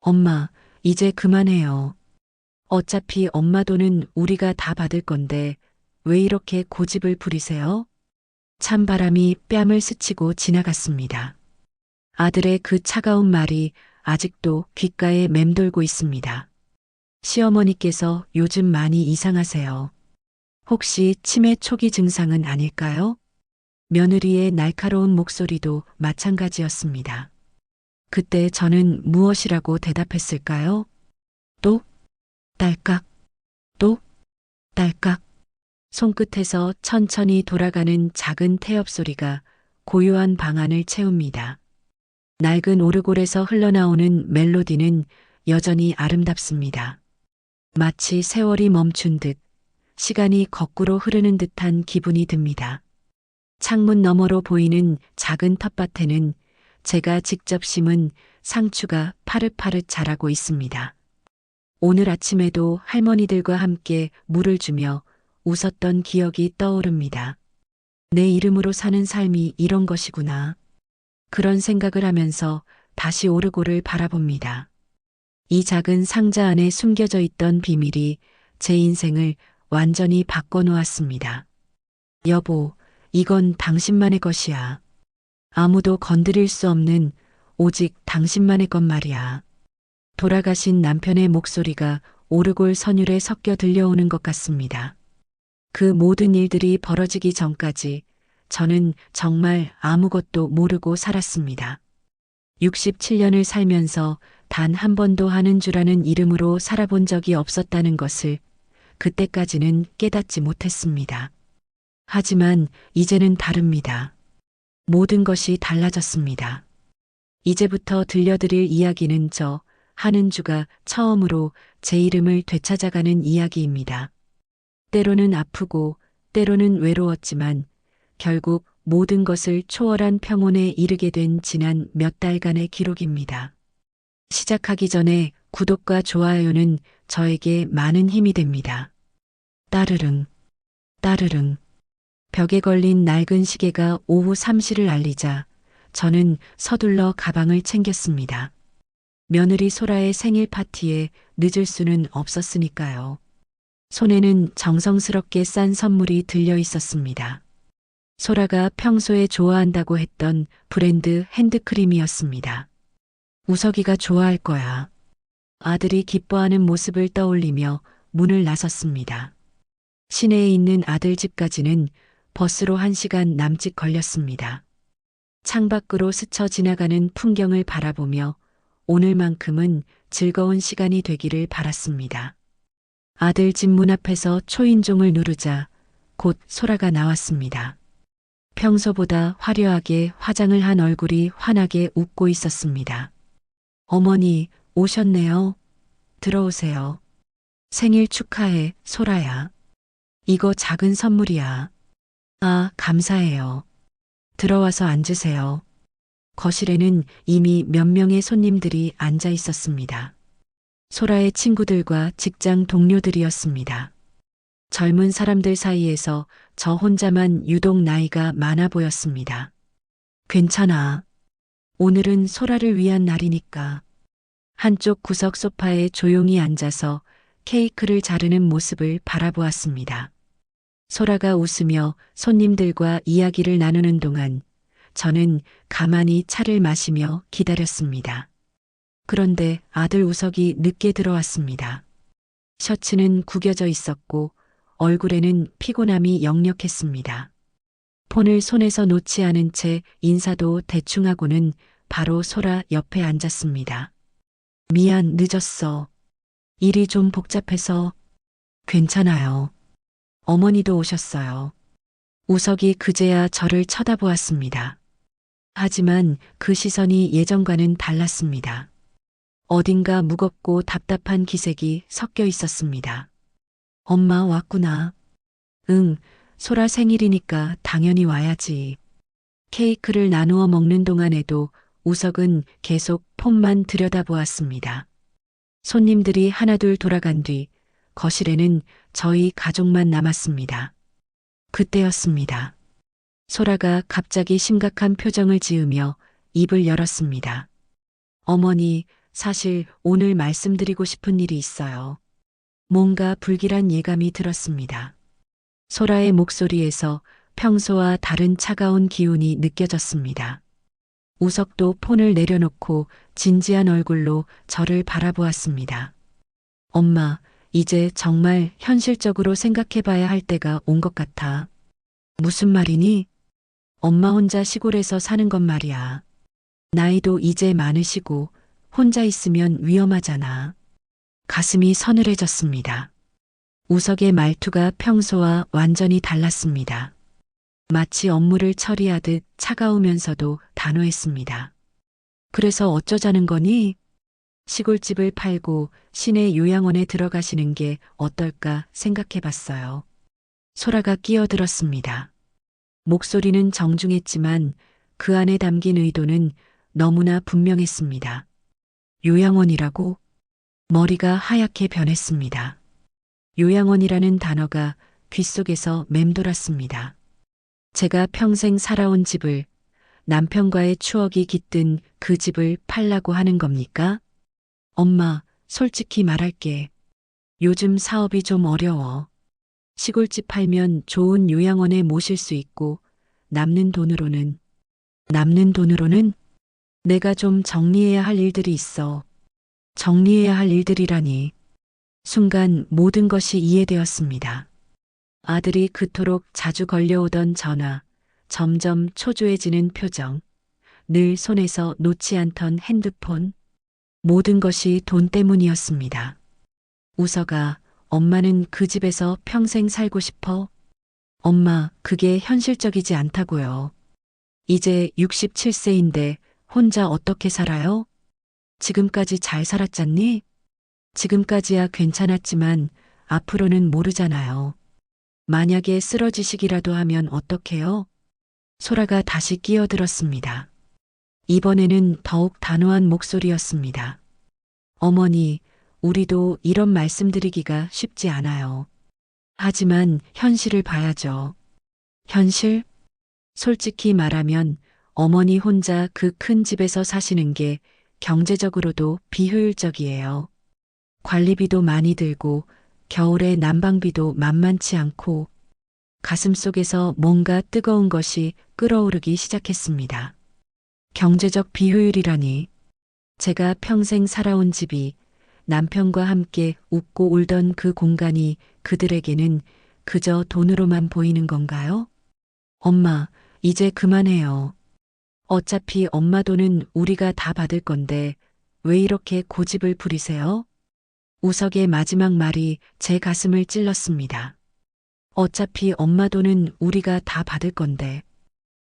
엄마, 이제 그만해요. 어차피 엄마 돈은 우리가 다 받을 건데 왜 이렇게 고집을 부리세요? 찬바람이 뺨을 스치고 지나갔습니다. 아들의 그 차가운 말이 아직도 귓가에 맴돌고 있습니다. 시어머니께서 요즘 많이 이상하세요. 혹시 치매 초기 증상은 아닐까요? 며느리의 날카로운 목소리도 마찬가지였습니다. 그때 저는 무엇이라고 대답했을까요? 또? 딸깍, 또? 딸깍. 손끝에서 천천히 돌아가는 작은 태엽 소리가 고요한 방안을 채웁니다. 낡은 오르골에서 흘러나오는 멜로디는 여전히 아름답습니다. 마치 세월이 멈춘 듯 시간이 거꾸로 흐르는 듯한 기분이 듭니다. 창문 너머로 보이는 작은 텃밭에는 제가 직접 심은 상추가 파릇파릇 자라고 있습니다. 오늘 아침에도 할머니들과 함께 물을 주며 웃었던 기억이 떠오릅니다. 내 이름으로 사는 삶이 이런 것이구나. 그런 생각을 하면서 다시 오르골을 바라봅니다. 이 작은 상자 안에 숨겨져 있던 비밀이 제 인생을 완전히 바꿔놓았습니다. 여보, 이건 당신만의 것이야. 아무도 건드릴 수 없는 오직 당신만의 것 말이야. 돌아가신 남편의 목소리가 오르골 선율에 섞여 들려오는 것 같습니다. 그 모든 일들이 벌어지기 전까지 저는 정말 아무것도 모르고 살았습니다. 67년을 살면서 단 한 번도 하는 주라는 이름으로 살아본 적이 없었다는 것을 그때까지는 깨닫지 못했습니다. 하지만 이제는 다릅니다. 모든 것이 달라졌습니다. 이제부터 들려드릴 이야기는 저 한은주가 처음으로 제 이름을 되찾아가는 이야기입니다. 때로는 아프고 때로는 외로웠지만 결국 모든 것을 초월한 평온에 이르게 된 지난 몇 달간의 기록입니다. 시작하기 전에 구독과 좋아요는 저에게 많은 힘이 됩니다. 따르릉, 따르릉. 벽에 걸린 낡은 시계가 오후 3시를 알리자 저는 서둘러 가방을 챙겼습니다. 며느리 소라의 생일 파티에 늦을 수는 없었으니까요. 손에는 정성스럽게 싼 선물이 들려 있었습니다. 소라가 평소에 좋아한다고 했던 브랜드 핸드크림이었습니다. 우석이가 좋아할 거야. 아들이 기뻐하는 모습을 떠올리며 문을 나섰습니다. 시내에 있는 아들 집까지는 버스로 1시간 남짓 걸렸습니다. 창밖으로 스쳐 지나가는 풍경을 바라보며 오늘만큼은 즐거운 시간이 되기를 바랐습니다. 아들 집 문 앞에서 초인종을 누르자 곧 소라가 나왔습니다. 평소보다 화려하게 화장을 한 얼굴이 환하게 웃고 있었습니다. 어머니, 오셨네요. 들어오세요. 생일 축하해, 소라야. 이거 작은 선물이야. 아, 감사해요. 들어와서 앉으세요. 거실에는 이미 몇 명의 손님들이 앉아 있었습니다. 소라의 친구들과 직장 동료들이었습니다. 젊은 사람들 사이에서 저 혼자만 유독 나이가 많아 보였습니다. 괜찮아. 오늘은 소라를 위한 날이니까. 한쪽 구석 소파에 조용히 앉아서 케이크를 자르는 모습을 바라보았습니다. 소라가 웃으며 손님들과 이야기를 나누는 동안 저는 가만히 차를 마시며 기다렸습니다. 그런데 아들 우석이 늦게 들어왔습니다. 셔츠는 구겨져 있었고 얼굴에는 피곤함이 역력했습니다. 폰을 손에서 놓지 않은 채 인사도 대충 하고는 바로 소라 옆에 앉았습니다. 미안, 늦었어. 일이 좀 복잡해서. 괜찮아요. 어머니도 오셨어요. 우석이 그제야 저를 쳐다보았습니다. 하지만 그 시선이 예전과는 달랐습니다. 어딘가 무겁고 답답한 기색이 섞여 있었습니다. 엄마 왔구나. 응, 소라 생일이니까 당연히 와야지. 케이크를 나누어 먹는 동안에도 우석은 계속 폰만 들여다보았습니다. 손님들이 하나둘 돌아간 뒤 거실에는 저희 가족만 남았습니다. 그때였습니다. 소라가 갑자기 심각한 표정을 지으며 입을 열었습니다. 어머니, 사실 오늘 말씀드리고 싶은 일이 있어요. 뭔가 불길한 예감이 들었습니다. 소라의 목소리에서 평소와 다른 차가운 기운이 느껴졌습니다. 우석도 폰을 내려놓고 진지한 얼굴로 저를 바라보았습니다. 엄마, 이제 정말 현실적으로 생각해 봐야 할 때가 온 것 같아. 무슨 말이니? 엄마 혼자 시골에서 사는 건 말이야. 나이도 이제 많으시고 혼자 있으면 위험하잖아. 가슴이 서늘해졌습니다. 우석의 말투가 평소와 완전히 달랐습니다. 마치 업무를 처리하듯 차가우면서도 단호했습니다. 그래서 어쩌자는 거니? 시골집을 팔고 시내 요양원에 들어가시는 게 어떨까 생각해 봤어요. 소라가 끼어들었습니다. 목소리는 정중했지만 그 안에 담긴 의도는 너무나 분명했습니다. 요양원이라고? 머리가 하얗게 변했습니다. 요양원이라는 단어가 귓속에서 맴돌았습니다. 제가 평생 살아온 집을, 남편과의 추억이 깃든 그 집을 팔라고 하는 겁니까? 엄마, 솔직히 말할게. 요즘 사업이 좀 어려워. 시골집 팔면 좋은 요양원에 모실 수 있고, 남는 돈으로는 내가 좀 정리해야 할 일들이 있어. 정리해야 할 일들이라니. 순간 모든 것이 이해되었습니다. 아들이 그토록 자주 걸려오던 전화, 점점 초조해지는 표정, 늘 손에서 놓지 않던 핸드폰, 모든 것이 돈 때문이었습니다. 우서가, 엄마는 그 집에서 평생 살고 싶어? 엄마, 그게 현실적이지 않다고요. 이제 67세인데 혼자 어떻게 살아요? 지금까지 잘 살았잖니? 지금까지야 괜찮았지만 앞으로는 모르잖아요. 만약에 쓰러지시기라도 하면 어떡해요? 소라가 다시 끼어들었습니다. 이번에는 더욱 단호한 목소리였습니다. 어머니, 우리도 이런 말씀드리기가 쉽지 않아요. 하지만 현실을 봐야죠. 현실? 솔직히 말하면 어머니 혼자 그 큰 집에서 사시는 게 경제적으로도 비효율적이에요. 관리비도 많이 들고 겨울에 난방비도 만만치 않고 가슴속에서 뭔가 뜨거운 것이 끓어오르기 시작했습니다. 경제적 비효율이라니. 제가 평생 살아온 집이 남편과 함께 웃고 울던 그 공간이 그들에게는 그저 돈으로만 보이는 건가요? 엄마, 이제 그만해요. 어차피 엄마 돈은 우리가 다 받을 건데 왜 이렇게 고집을 부리세요? 우석의 마지막 말이 제 가슴을 찔렀습니다. 어차피 엄마 돈은 우리가 다 받을 건데.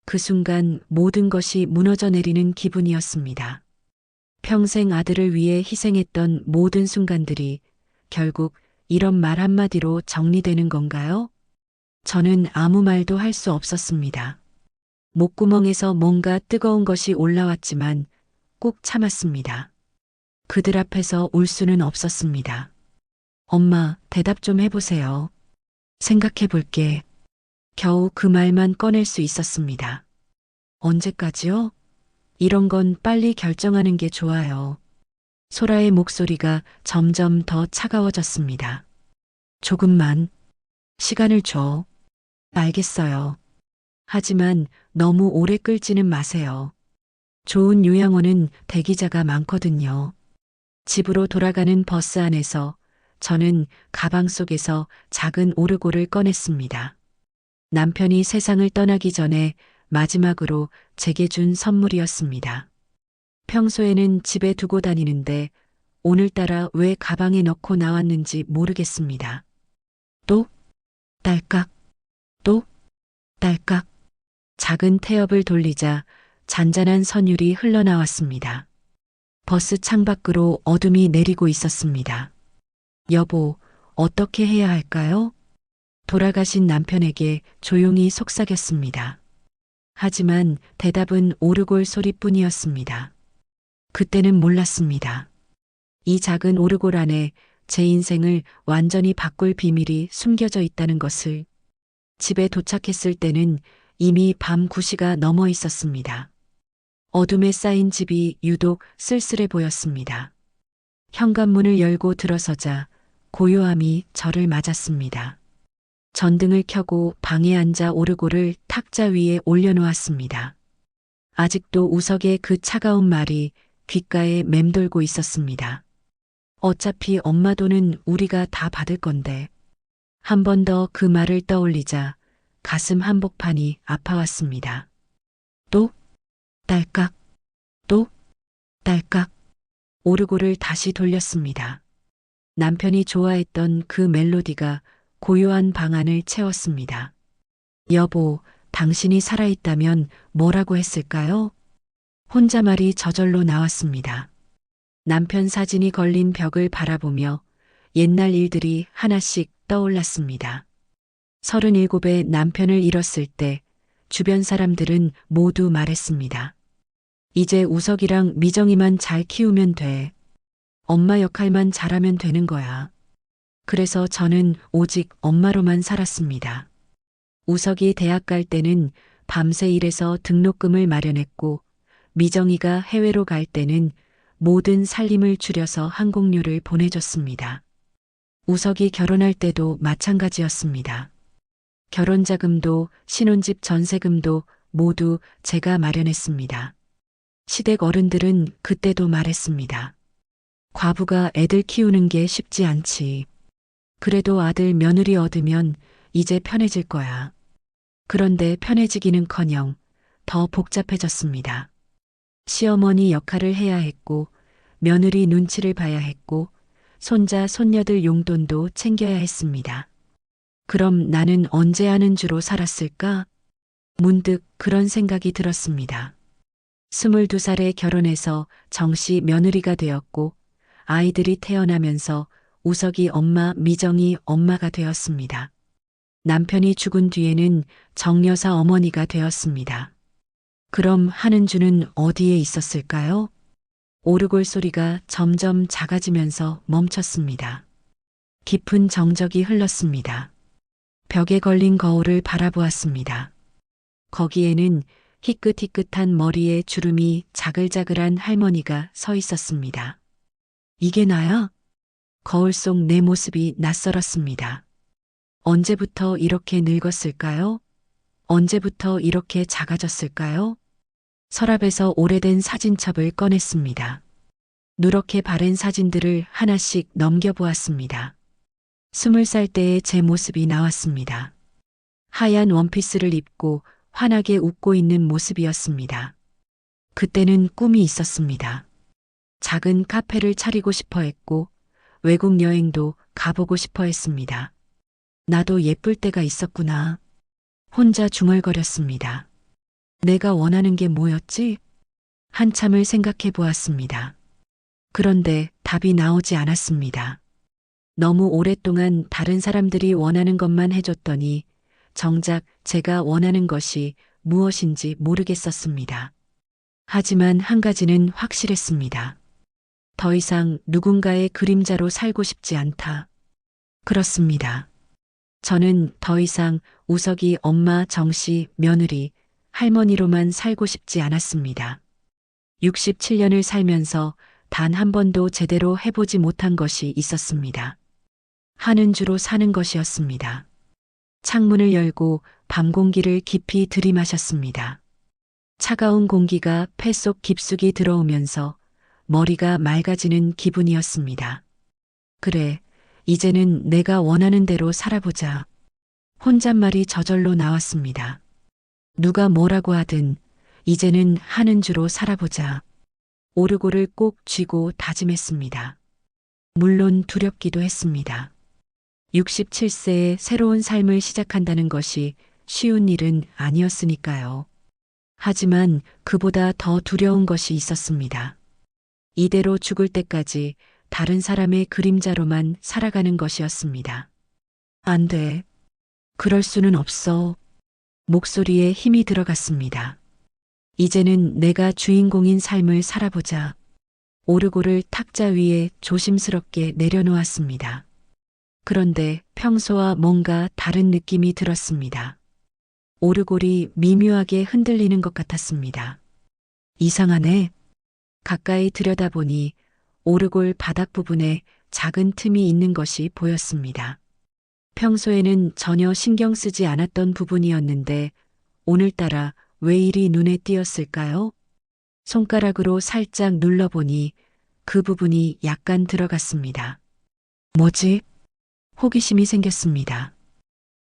그 순간 모든 것이 무너져 내리는 기분이었습니다. 평생 아들을 위해 희생했던 모든 순간들이 결국 이런 말 한마디로 정리되는 건가요? 저는 아무 말도 할 수 없었습니다. 목구멍에서 뭔가 뜨거운 것이 올라왔지만 꼭 참았습니다. 그들 앞에서 울 수는 없었습니다. 엄마, 대답 좀 해보세요. 생각해 볼게. 겨우 그 말만 꺼낼 수 있었습니다. 언제까지요? 이런 건 빨리 결정하는 게 좋아요. 소라의 목소리가 점점 더 차가워졌습니다. 조금만 시간을 줘. 알겠어요. 하지만 너무 오래 끌지는 마세요. 좋은 요양원은 대기자가 많거든요. 집으로 돌아가는 버스 안에서 저는 가방 속에서 작은 오르골을 꺼냈습니다. 남편이 세상을 떠나기 전에 마지막으로 제게 준 선물이었습니다. 평소에는 집에 두고 다니는데 오늘따라 왜 가방에 넣고 나왔는지 모르겠습니다. 또 딸깍, 또 딸깍. 작은 태엽을 돌리자 잔잔한 선율이 흘러나왔습니다. 버스 창밖으로 어둠이 내리고 있었습니다. 여보, 어떻게 해야 할까요? 돌아가신 남편에게 조용히 속삭였습니다. 하지만 대답은 오르골 소리뿐이었습니다. 그때는 몰랐습니다. 이 작은 오르골 안에 제 인생을 완전히 바꿀 비밀이 숨겨져 있다는 것을. 집에 도착했을 때는 이미 밤 9시가 넘어 있었습니다. 어둠에 쌓인 집이 유독 쓸쓸해 보였습니다. 현관문을 열고 들어서자 고요함이 저를 맞았습니다. 전등을 켜고 방에 앉아 오르골을 탁자 위에 올려놓았습니다. 아직도 우석의 그 차가운 말이 귓가에 맴돌고 있었습니다. 어차피 엄마 돈은 우리가 다 받을 건데. 한 번 더 그 말을 떠올리자 가슴 한복판이 아파왔습니다. 또 딸깍, 또 딸깍. 오르골을 다시 돌렸습니다. 남편이 좋아했던 그 멜로디가 고요한 방 안을 채웠습니다. 여보, 당신이 살아있다면 뭐라고 했을까요? 혼자말이 저절로 나왔습니다. 남편 사진이 걸린 벽을 바라보며 옛날 일들이 하나씩 떠올랐습니다. 37에 남편을 잃었을 때 주변 사람들은 모두 말했습니다. 이제 우석이랑 미정이만 잘 키우면 돼. 엄마 역할만 잘하면 되는 거야. 그래서 저는 오직 엄마로만 살았습니다. 우석이 대학 갈 때는 밤새 일해서 등록금을 마련했고, 미정이가 해외로 갈 때는 모든 살림을 줄여서 항공료를 보내줬습니다. 우석이 결혼할 때도 마찬가지였습니다. 결혼자금도 신혼집 전세금도 모두 제가 마련했습니다. 시댁 어른들은 그때도 말했습니다. 과부가 애들 키우는 게 쉽지 않지. 그래도 아들 며느리 얻으면 이제 편해질 거야. 그런데 편해지기는커녕 더 복잡해졌습니다. 시어머니 역할을 해야 했고, 며느리 눈치를 봐야 했고, 손자, 손녀들 용돈도 챙겨야 했습니다. 그럼 나는 언제 하는 주로 살았을까? 문득 그런 생각이 들었습니다. 22살에 결혼해서 정씨 며느리가 되었고, 아이들이 태어나면서 우석이 엄마, 미정이 엄마가 되었습니다. 남편이 죽은 뒤에는 정여사 어머니가 되었습니다. 그럼 하는 주는 어디에 있었을까요? 오르골 소리가 점점 작아지면서 멈췄습니다. 깊은 정적이 흘렀습니다. 벽에 걸린 거울을 바라보았습니다. 거기에는 희끗희끗한 머리에 주름이 자글자글한 할머니가 서 있었습니다. 이게 나야? 거울 속 내 모습이 낯설었습니다. 언제부터 이렇게 늙었을까요? 언제부터 이렇게 작아졌을까요? 서랍에서 오래된 사진첩을 꺼냈습니다. 누렇게 바랜 사진들을 하나씩 넘겨보았습니다. 20살 때의 제 모습이 나왔습니다. 하얀 원피스를 입고 환하게 웃고 있는 모습이었습니다. 그때는 꿈이 있었습니다. 작은 카페를 차리고 싶어 했고, 외국 여행도 가보고 싶어 했습니다. 나도 예쁠 때가 있었구나. 혼자 중얼거렸습니다. 내가 원하는 게 뭐였지? 한참을 생각해 보았습니다. 그런데 답이 나오지 않았습니다. 너무 오랫동안 다른 사람들이 원하는 것만 해줬더니 정작 제가 원하는 것이 무엇인지 모르겠었습니다. 하지만 한 가지는 확실했습니다. 더 이상 누군가의 그림자로 살고 싶지 않다. 그렇습니다. 저는 더 이상 우석이 엄마, 정씨, 며느리, 할머니로만 살고 싶지 않았습니다. 67년을 살면서 단 한 번도 제대로 해보지 못한 것이 있었습니다. 하는 주로 사는 것이었습니다. 창문을 열고 밤 공기를 깊이 들이마셨습니다. 차가운 공기가 폐 속 깊숙이 들어오면서 머리가 맑아지는 기분이었습니다. 그래, 이제는 내가 원하는 대로 살아보자. 혼잣말이 저절로 나왔습니다. 누가 뭐라고 하든 이제는 하는 주로 살아보자. 오르골을 꼭 쥐고 다짐했습니다. 물론 두렵기도 했습니다. 67세에 새로운 삶을 시작한다는 것이 쉬운 일은 아니었으니까요. 하지만 그보다 더 두려운 것이 있었습니다. 이대로 죽을 때까지 다른 사람의 그림자로만 살아가는 것이었습니다. 안 돼. 그럴 수는 없어. 목소리에 힘이 들어갔습니다. 이제는 내가 주인공인 삶을 살아보자. 오르골을 탁자 위에 조심스럽게 내려놓았습니다. 그런데 평소와 뭔가 다른 느낌이 들었습니다. 오르골이 미묘하게 흔들리는 것 같았습니다. 이상하네. 가까이 들여다보니 오르골 바닥 부분에 작은 틈이 있는 것이 보였습니다. 평소에는 전혀 신경 쓰지 않았던 부분이었는데 오늘따라 왜 이리 눈에 띄었을까요? 손가락으로 살짝 눌러보니 그 부분이 약간 들어갔습니다. 뭐지? 호기심이 생겼습니다.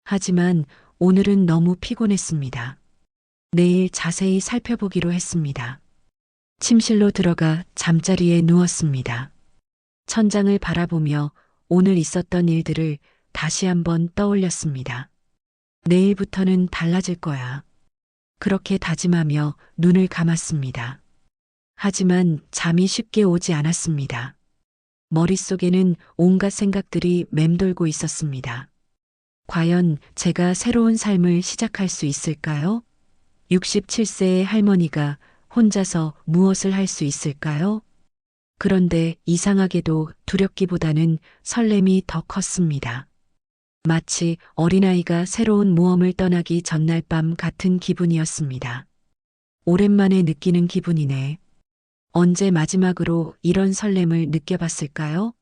하지만 오늘은 너무 피곤했습니다. 내일 자세히 살펴보기로 했습니다. 침실로 들어가 잠자리에 누웠습니다. 천장을 바라보며 오늘 있었던 일들을 다시 한번 떠올렸습니다. 내일부터는 달라질 거야. 그렇게 다짐하며 눈을 감았습니다. 하지만 잠이 쉽게 오지 않았습니다. 머릿속에는 온갖 생각들이 맴돌고 있었습니다. 과연 제가 새로운 삶을 시작할 수 있을까요? 67세의 할머니가 혼자서 무엇을 할 수 있을까요? 그런데 이상하게도 두렵기보다는 설렘이 더 컸습니다. 마치 어린아이가 새로운 모험을 떠나기 전날 밤 같은 기분이었습니다. 오랜만에 느끼는 기분이네. 언제 마지막으로 이런 설렘을 느껴봤을까요?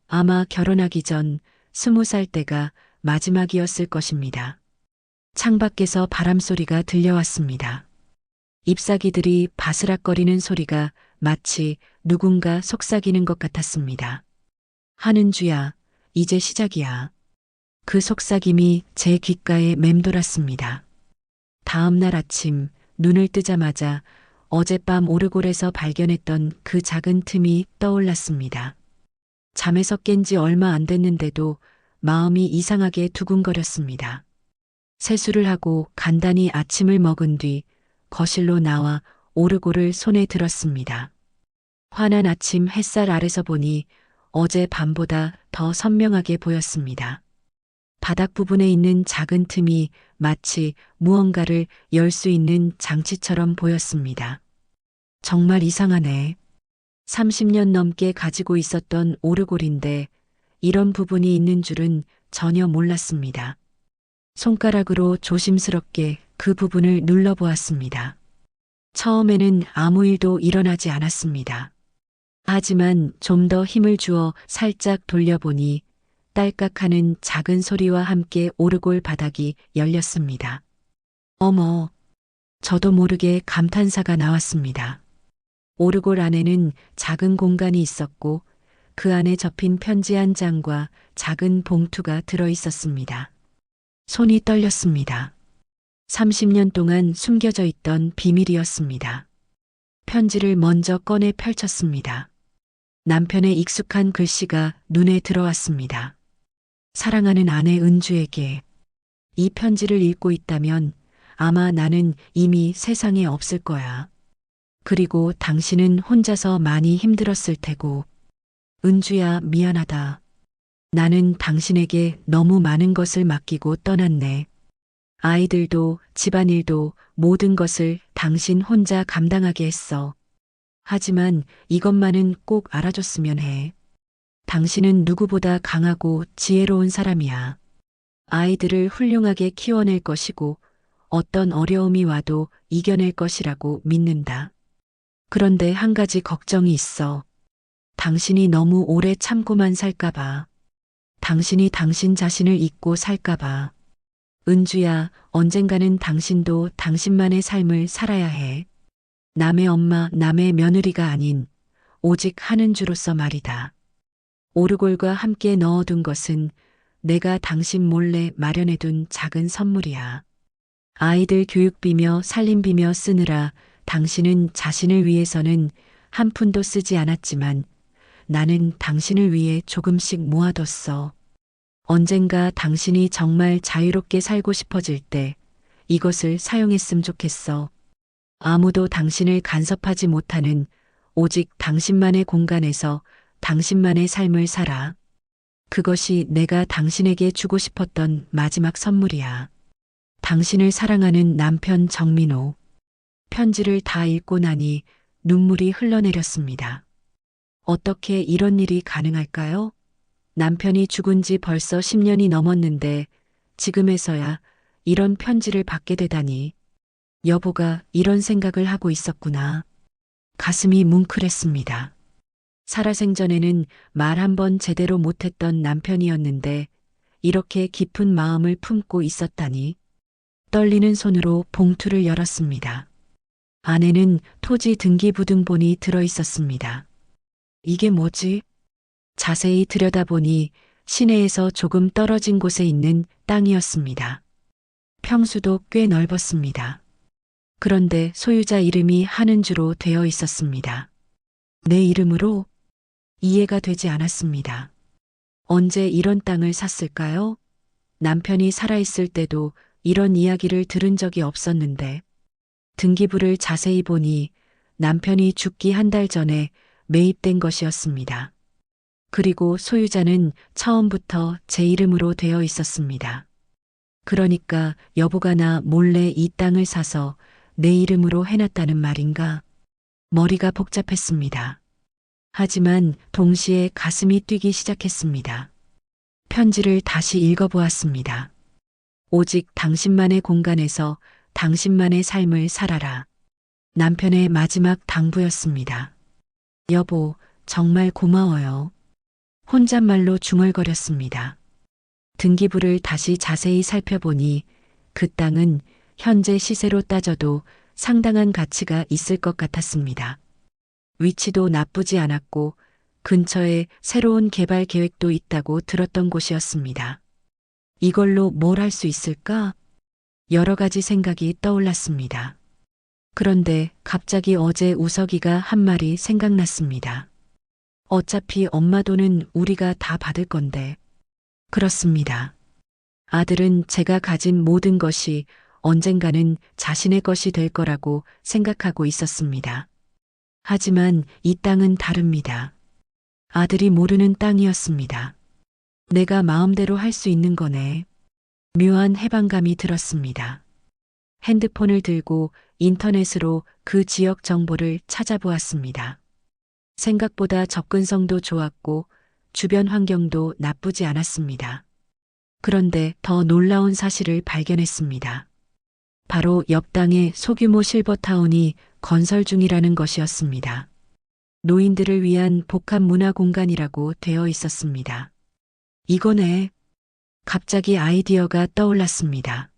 아마 결혼하기 전 20살 때가 마지막이었을 것입니다. 창밖에서 바람소리가 들려왔습니다. 잎사귀들이 바스락거리는 소리가 마치 누군가 속삭이는 것 같았습니다. 한은주야, 이제 시작이야. 그 속삭임이 제 귓가에 맴돌았습니다. 다음 날 아침 눈을 뜨자마자 어젯밤 오르골에서 발견했던 그 작은 틈이 떠올랐습니다. 잠에서 깬 지 얼마 안 됐는데도 마음이 이상하게 두근거렸습니다. 세수를 하고 간단히 아침을 먹은 뒤 거실로 나와 오르골을 손에 들었습니다. 환한 아침 햇살 아래서 보니 어제 밤보다 더 선명하게 보였습니다. 바닥 부분에 있는 작은 틈이 마치 무언가를 열 수 있는 장치처럼 보였습니다. 정말 이상하네. 30년 넘게 가지고 있었던 오르골인데 이런 부분이 있는 줄은 전혀 몰랐습니다. 손가락으로 조심스럽게 그 부분을 눌러보았습니다. 처음에는 아무 일도 일어나지 않았습니다. 하지만 좀 더 힘을 주어 살짝 돌려보니 딸깍하는 작은 소리와 함께 오르골 바닥이 열렸습니다. 어머, 저도 모르게 감탄사가 나왔습니다. 오르골 안에는 작은 공간이 있었고 그 안에 접힌 편지 한 장과 작은 봉투가 들어 있었습니다. 손이 떨렸습니다. 30년 동안 숨겨져 있던 비밀이었습니다. 편지를 먼저 꺼내 펼쳤습니다. 남편의 익숙한 글씨가 눈에 들어왔습니다. 사랑하는 아내 은주에게 이 편지를 읽고 있다면 아마 나는 이미 세상에 없을 거야. 그리고 당신은 혼자서 많이 힘들었을 테고. 은주야, 미안하다. 나는 당신에게 너무 많은 것을 맡기고 떠났네. 아이들도 집안일도 모든 것을 당신 혼자 감당하게 했어. 하지만 이것만은 꼭 알아줬으면 해. 당신은 누구보다 강하고 지혜로운 사람이야. 아이들을 훌륭하게 키워낼 것이고 어떤 어려움이 와도 이겨낼 것이라고 믿는다. 그런데 한 가지 걱정이 있어. 당신이 너무 오래 참고만 살까봐. 당신이 당신 자신을 잊고 살까봐. 은주야, 언젠가는 당신도 당신만의 삶을 살아야 해. 남의 엄마, 남의 며느리가 아닌 오직 한은주로서 말이다. 오르골과 함께 넣어둔 것은 내가 당신 몰래 마련해둔 작은 선물이야. 아이들 교육비며 살림비며 쓰느라 당신은 자신을 위해서는 한 푼도 쓰지 않았지만 나는 당신을 위해 조금씩 모아뒀어. 언젠가 당신이 정말 자유롭게 살고 싶어질 때 이것을 사용했으면 좋겠어. 아무도 당신을 간섭하지 못하는 오직 당신만의 공간에서 당신만의 삶을 살아. 그것이 내가 당신에게 주고 싶었던 마지막 선물이야. 당신을 사랑하는 남편 정민호. 편지를 다 읽고 나니 눈물이 흘러내렸습니다. 어떻게 이런 일이 가능할까요? 남편이 죽은 지 벌써 10년이 넘었는데 지금에서야 이런 편지를 받게 되다니. 여보가 이런 생각을 하고 있었구나. 가슴이 뭉클했습니다. 살아생전에는 말 한 번 제대로 못했던 남편이었는데 이렇게 깊은 마음을 품고 있었다니. 떨리는 손으로 봉투를 열었습니다. 안에는 토지 등기부등본이 들어 있었습니다. 이게 뭐지? 자세히 들여다보니 시내에서 조금 떨어진 곳에 있는 땅이었습니다. 평수도 꽤 넓었습니다. 그런데 소유자 이름이 한은주로 되어 있었습니다. 내 이름으로? 이해가 되지 않았습니다. 언제 이런 땅을 샀을까요? 남편이 살아있을 때도 이런 이야기를 들은 적이 없었는데 등기부를 자세히 보니 남편이 죽기 한 달 전에 매입된 것이었습니다. 그리고 소유자는 처음부터 제 이름으로 되어 있었습니다. 그러니까 여보가 나 몰래 이 땅을 사서 내 이름으로 해놨다는 말인가? 머리가 복잡했습니다. 하지만 동시에 가슴이 뛰기 시작했습니다. 편지를 다시 읽어보았습니다. 오직 당신만의 공간에서 당신만의 삶을 살아라. 남편의 마지막 당부였습니다. 여보, 정말 고마워요. 혼잣말로 중얼거렸습니다. 등기부를 다시 자세히 살펴보니 그 땅은 현재 시세로 따져도 상당한 가치가 있을 것 같았습니다. 위치도 나쁘지 않았고 근처에 새로운 개발 계획도 있다고 들었던 곳이었습니다. 이걸로 뭘 할 수 있을까? 여러 가지 생각이 떠올랐습니다. 그런데 갑자기 어제 우석이가 한 말이 생각났습니다. 어차피 엄마 돈은 우리가 다 받을 건데. 그렇습니다. 아들은 제가 가진 모든 것이 언젠가는 자신의 것이 될 거라고 생각하고 있었습니다. 하지만 이 땅은 다릅니다. 아들이 모르는 땅이었습니다. 내가 마음대로 할 수 있는 거네. 묘한 해방감이 들었습니다. 핸드폰을 들고 인터넷으로 그 지역 정보를 찾아보았습니다. 생각보다 접근성도 좋았고 주변 환경도 나쁘지 않았습니다. 그런데 더 놀라운 사실을 발견했습니다. 바로 옆 땅에 소규모 실버타운이 건설 중이라는 것이었습니다. 노인들을 위한 복합 문화 공간이라고 되어 있었습니다. 이거네. 갑자기 아이디어가 떠올랐습니다.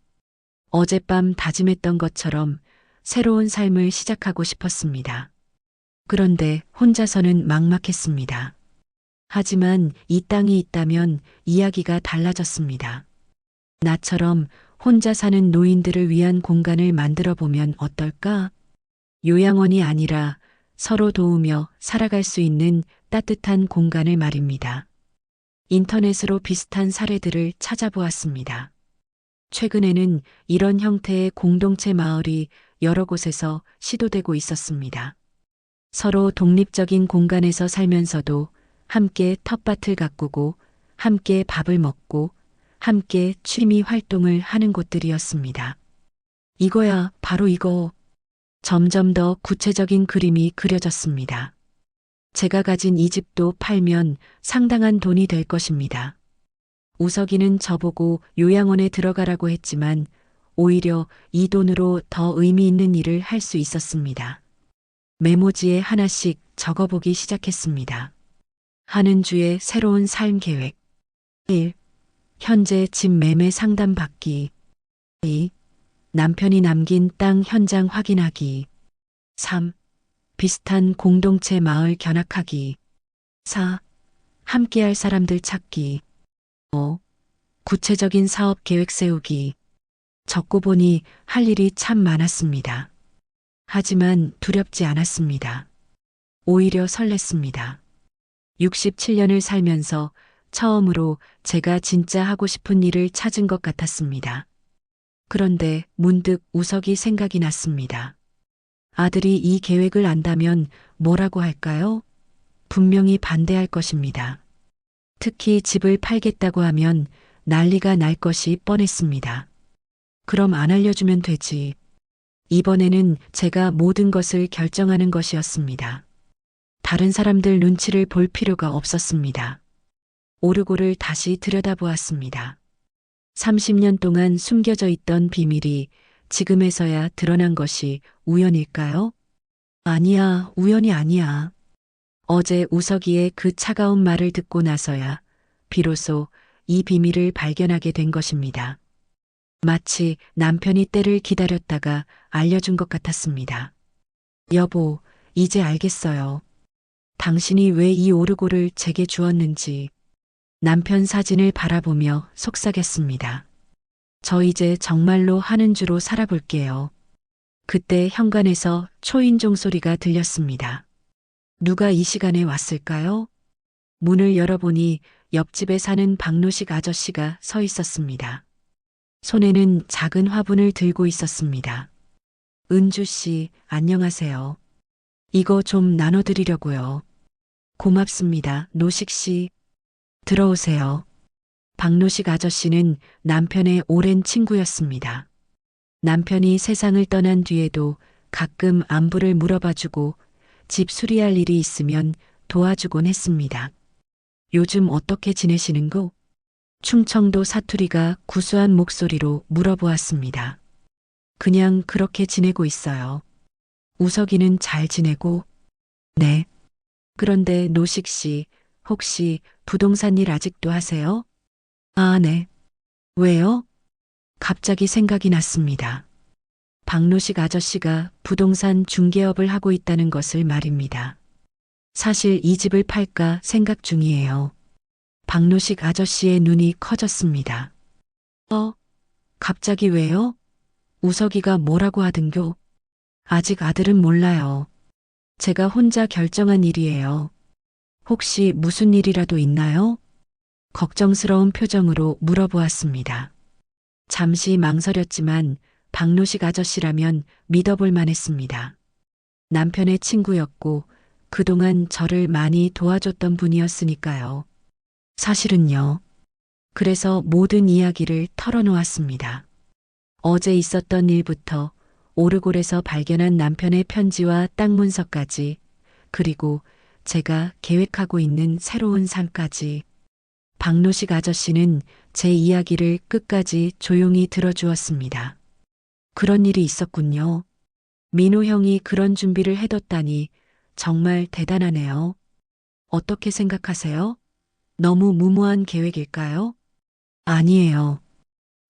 어젯밤 다짐했던 것처럼 새로운 삶을 시작하고 싶었습니다. 그런데 혼자서는 막막했습니다. 하지만 이 땅이 있다면 이야기가 달라졌습니다. 나처럼 혼자 사는 노인들을 위한 공간을 만들어 보면 어떨까? 요양원이 아니라 서로 도우며 살아갈 수 있는 따뜻한 공간을 말입니다. 인터넷으로 비슷한 사례들을 찾아보았습니다. 최근에는 이런 형태의 공동체 마을이 여러 곳에서 시도되고 있었습니다. 서로 독립적인 공간에서 살면서도 함께 텃밭을 가꾸고 함께 밥을 먹고 함께 취미 활동을 하는 곳들이었습니다. 이거야, 바로 이거. 점점 더 구체적인 그림이 그려졌습니다. 제가 가진 이 집도 팔면 상당한 돈이 될 것입니다. 우석이는 저보고 요양원에 들어가라고 했지만 오히려 이 돈으로 더 의미 있는 일을 할 수 있었습니다. 메모지에 하나씩 적어보기 시작했습니다. 한은주의 새로운 삶 계획. 1. 현재 집 매매 상담 받기. 2. 남편이 남긴 땅 현장 확인하기. 3. 비슷한 공동체 마을 견학하기. 4. 함께할 사람들 찾기. 5. 구체적인 사업 계획 세우기. 적고 보니 할 일이 참 많았습니다. 하지만 두렵지 않았습니다. 오히려 설렜습니다. 67년을 살면서 처음으로 제가 진짜 하고 싶은 일을 찾은 것 같았습니다. 그런데 문득 우석이 생각이 났습니다. 아들이 이 계획을 안다면 뭐라고 할까요? 분명히 반대할 것입니다. 특히 집을 팔겠다고 하면 난리가 날 것이 뻔했습니다. 그럼 안 알려주면 되지. 이번에는 제가 모든 것을 결정하는 것이었습니다. 다른 사람들 눈치를 볼 필요가 없었습니다. 오르골을 다시 들여다보았습니다. 30년 동안 숨겨져 있던 비밀이 지금에서야 드러난 것이 우연일까요? 아니야, 우연이 아니야. 어제 우석이의 그 차가운 말을 듣고 나서야 비로소 이 비밀을 발견하게 된 것입니다. 마치 남편이 때를 기다렸다가 알려준 것 같았습니다. 여보, 이제 알겠어요. 당신이 왜 이 오르골을 제게 주었는지. 남편 사진을 바라보며 속삭였습니다. 저 이제 정말로 하는 주로 살아볼게요. 그때 현관에서 초인종 소리가 들렸습니다. 누가 이 시간에 왔을까요? 문을 열어보니 옆집에 사는 박노식 아저씨가 서 있었습니다. 손에는 작은 화분을 들고 있었습니다. 은주 씨, 안녕하세요. 이거 좀 나눠드리려고요. 고맙습니다, 노식 씨. 들어오세요. 박노식 아저씨는 남편의 오랜 친구였습니다. 남편이 세상을 떠난 뒤에도 가끔 안부를 물어봐주고 집 수리할 일이 있으면 도와주곤 했습니다. 요즘 어떻게 지내시는고? 충청도 사투리가 구수한 목소리로 물어보았습니다. 그냥 그렇게 지내고 있어요. 우석이는 잘 지내고? 네. 그런데 노식 씨, 혹시 부동산 일 아직도 하세요? 아, 네. 왜요? 갑자기 생각이 났습니다. 박노식 아저씨가 부동산 중개업을 하고 있다는 것을 말입니다. 사실 이 집을 팔까 생각 중이에요. 박노식 아저씨의 눈이 커졌습니다. 갑자기 왜요? 우석이가 뭐라고 하든교? 아직 아들은 몰라요. 제가 혼자 결정한 일이에요. 혹시 무슨 일이라도 있나요? 걱정스러운 표정으로 물어보았습니다. 잠시 망설였지만 박노식 아저씨라면 믿어볼 만했습니다. 남편의 친구였고 그동안 저를 많이 도와줬던 분이었으니까요. 사실은요. 그래서 모든 이야기를 털어놓았습니다. 어제 있었던 일부터 오르골에서 발견한 남편의 편지와 땅 문서까지, 그리고 제가 계획하고 있는 새로운 삶까지. 박노식 아저씨는 제 이야기를 끝까지 조용히 들어주었습니다. 그런 일이 있었군요. 민호 형이 그런 준비를 해뒀다니 정말 대단하네요. 어떻게 생각하세요? 너무 무모한 계획일까요? 아니에요.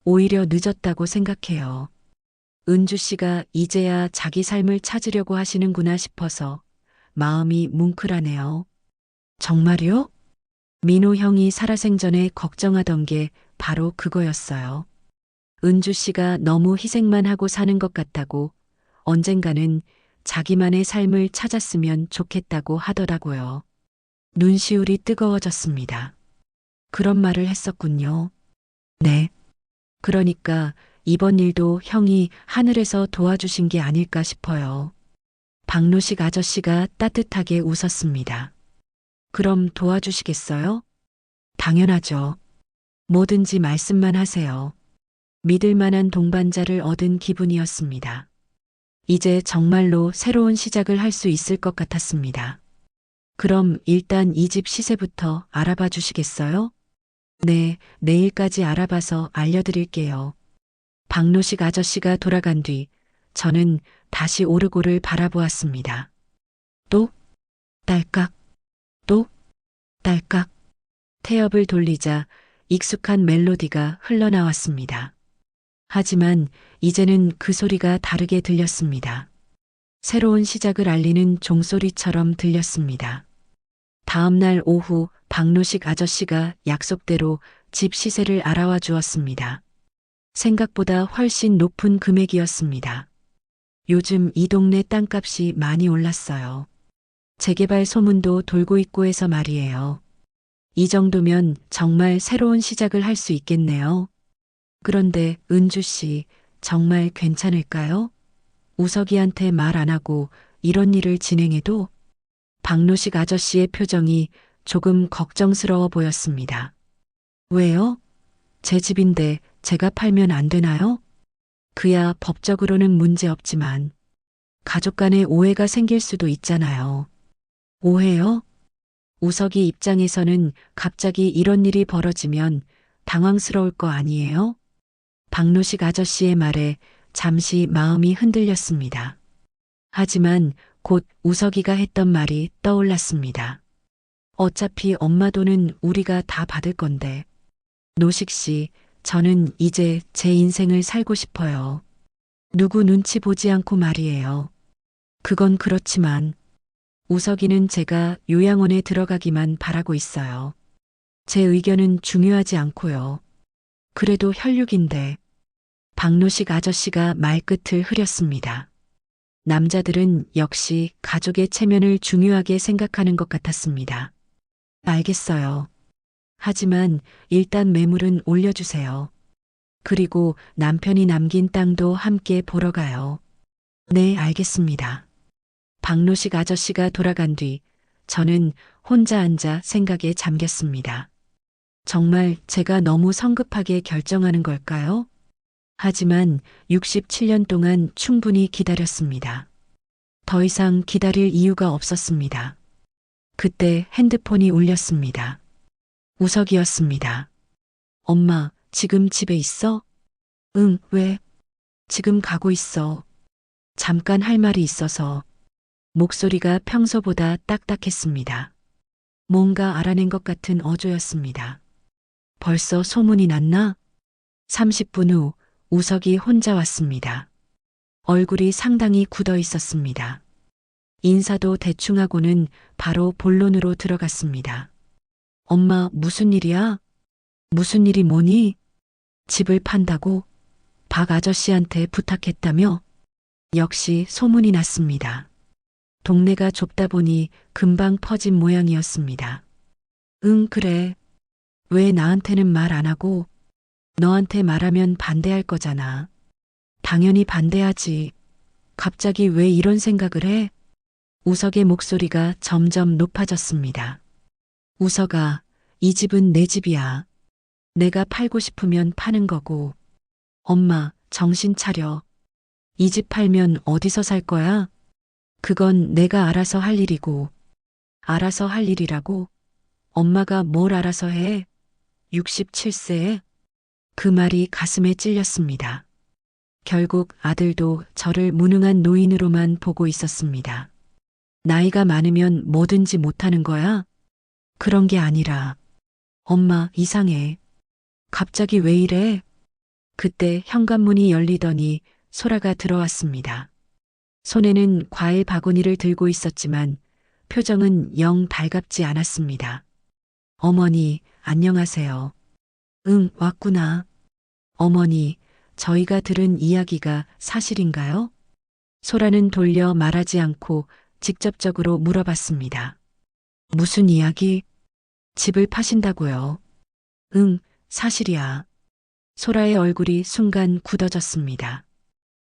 오히려 늦었다고 생각해요. 은주 씨가 이제야 자기 삶을 찾으려고 하시는구나 싶어서 마음이 뭉클하네요. 정말요? 민호 형이 살아생전에 걱정하던 게 바로 그거였어요. 은주 씨가 너무 희생만 하고 사는 것 같다고, 언젠가는 자기만의 삶을 찾았으면 좋겠다고 하더라고요. 눈시울이 뜨거워졌습니다. 그런 말을 했었군요. 네. 그러니까 이번 일도 형이 하늘에서 도와주신 게 아닐까 싶어요. 박노식 아저씨가 따뜻하게 웃었습니다. 그럼 도와주시겠어요? 당연하죠. 뭐든지 말씀만 하세요. 믿을 만한 동반자를 얻은 기분이었습니다. 이제 정말로 새로운 시작을 할 수 있을 것 같았습니다. 그럼 일단 이 집 시세부터 알아봐 주시겠어요? 네, 내일까지 알아봐서 알려드릴게요. 박노식 아저씨가 돌아간 뒤 저는 다시 오르골을 바라보았습니다. 또 딸깍, 또 딸깍. 태엽을 돌리자 익숙한 멜로디가 흘러나왔습니다. 하지만 이제는 그 소리가 다르게 들렸습니다. 새로운 시작을 알리는 종소리처럼 들렸습니다. 다음 날 오후 박노식 아저씨가 약속대로 집 시세를 알아와 주었습니다. 생각보다 훨씬 높은 금액이었습니다. 요즘 이 동네 땅값이 많이 올랐어요. 재개발 소문도 돌고 있고 해서 말이에요. 이 정도면 정말 새로운 시작을 할 수 있겠네요. 그런데 은주 씨, 정말 괜찮을까요? 우석이한테 말 안 하고 이런 일을 진행해도? 박노식 아저씨의 표정이 조금 걱정스러워 보였습니다. 왜요? 제 집인데 제가 팔면 안 되나요? 그야 법적으로는 문제 없지만 가족 간에 오해가 생길 수도 있잖아요. 오해요? 우석이 입장에서는 갑자기 이런 일이 벌어지면 당황스러울 거 아니에요? 박노식 아저씨의 말에 잠시 마음이 흔들렸습니다. 하지만 곧 우석이가 했던 말이 떠올랐습니다. 어차피 엄마 돈은 우리가 다 받을 건데. 노식 씨, 저는 이제 제 인생을 살고 싶어요. 누구 눈치 보지 않고 말이에요. 그건 그렇지만 우석이는 제가 요양원에 들어가기만 바라고 있어요. 제 의견은 중요하지 않고요. 그래도 혈육인데. 박노식 아저씨가 말끝을 흐렸습니다. 남자들은 역시 가족의 체면을 중요하게 생각하는 것 같았습니다. 알겠어요. 하지만 일단 매물은 올려주세요. 그리고 남편이 남긴 땅도 함께 보러 가요. 네, 알겠습니다. 박노식 아저씨가 돌아간 뒤 저는 혼자 앉아 생각에 잠겼습니다. 정말 제가 너무 성급하게 결정하는 걸까요? 하지만 67년 동안 충분히 기다렸습니다. 더 이상 기다릴 이유가 없었습니다. 그때 핸드폰이 울렸습니다. 우석이었습니다. 엄마, 지금 집에 있어? 응, 왜? 지금 가고 있어. 잠깐 할 말이 있어서. 목소리가 평소보다 딱딱했습니다. 뭔가 알아낸 것 같은 어조였습니다. 벌써 소문이 났나? 30분 후 우석이 혼자 왔습니다. 얼굴이 상당히 굳어 있었습니다. 인사도 대충 하고는 바로 본론으로 들어갔습니다. 엄마, 무슨 일이야? 무슨 일이 뭐니? 집을 판다고? 박 아저씨한테 부탁했다며? 역시 소문이 났습니다. 동네가 좁다 보니 금방 퍼진 모양이었습니다. 응, 그래. 왜 나한테는 말 안 하고 너한테 말하면 반대할 거잖아. 당연히 반대하지. 갑자기 왜 이런 생각을 해? 우석의 목소리가 점점 높아졌습니다. 우석아, 이 집은 내 집이야. 내가 팔고 싶으면 파는 거고. 엄마, 정신 차려. 이 집 팔면 어디서 살 거야? 그건 내가 알아서 할 일이고. 알아서 할 일이라고? 엄마가 뭘 알아서 해? 67세에? 그 말이 가슴에 찔렸습니다. 결국 아들도 저를 무능한 노인으로만 보고 있었습니다. 나이가 많으면 뭐든지 못하는 거야? 그런 게 아니라. 엄마, 이상해. 갑자기 왜 이래? 그때 현관문이 열리더니 소라가 들어왔습니다. 손에는 과일 바구니를 들고 있었지만 표정은 영 달갑지 않았습니다. 어머니, 안녕하세요. 응, 왔구나. 어머니, 저희가 들은 이야기가 사실인가요? 소라는 돌려 말하지 않고 직접적으로 물어봤습니다. 무슨 이야기? 집을 파신다고요? 응, 사실이야. 소라의 얼굴이 순간 굳어졌습니다.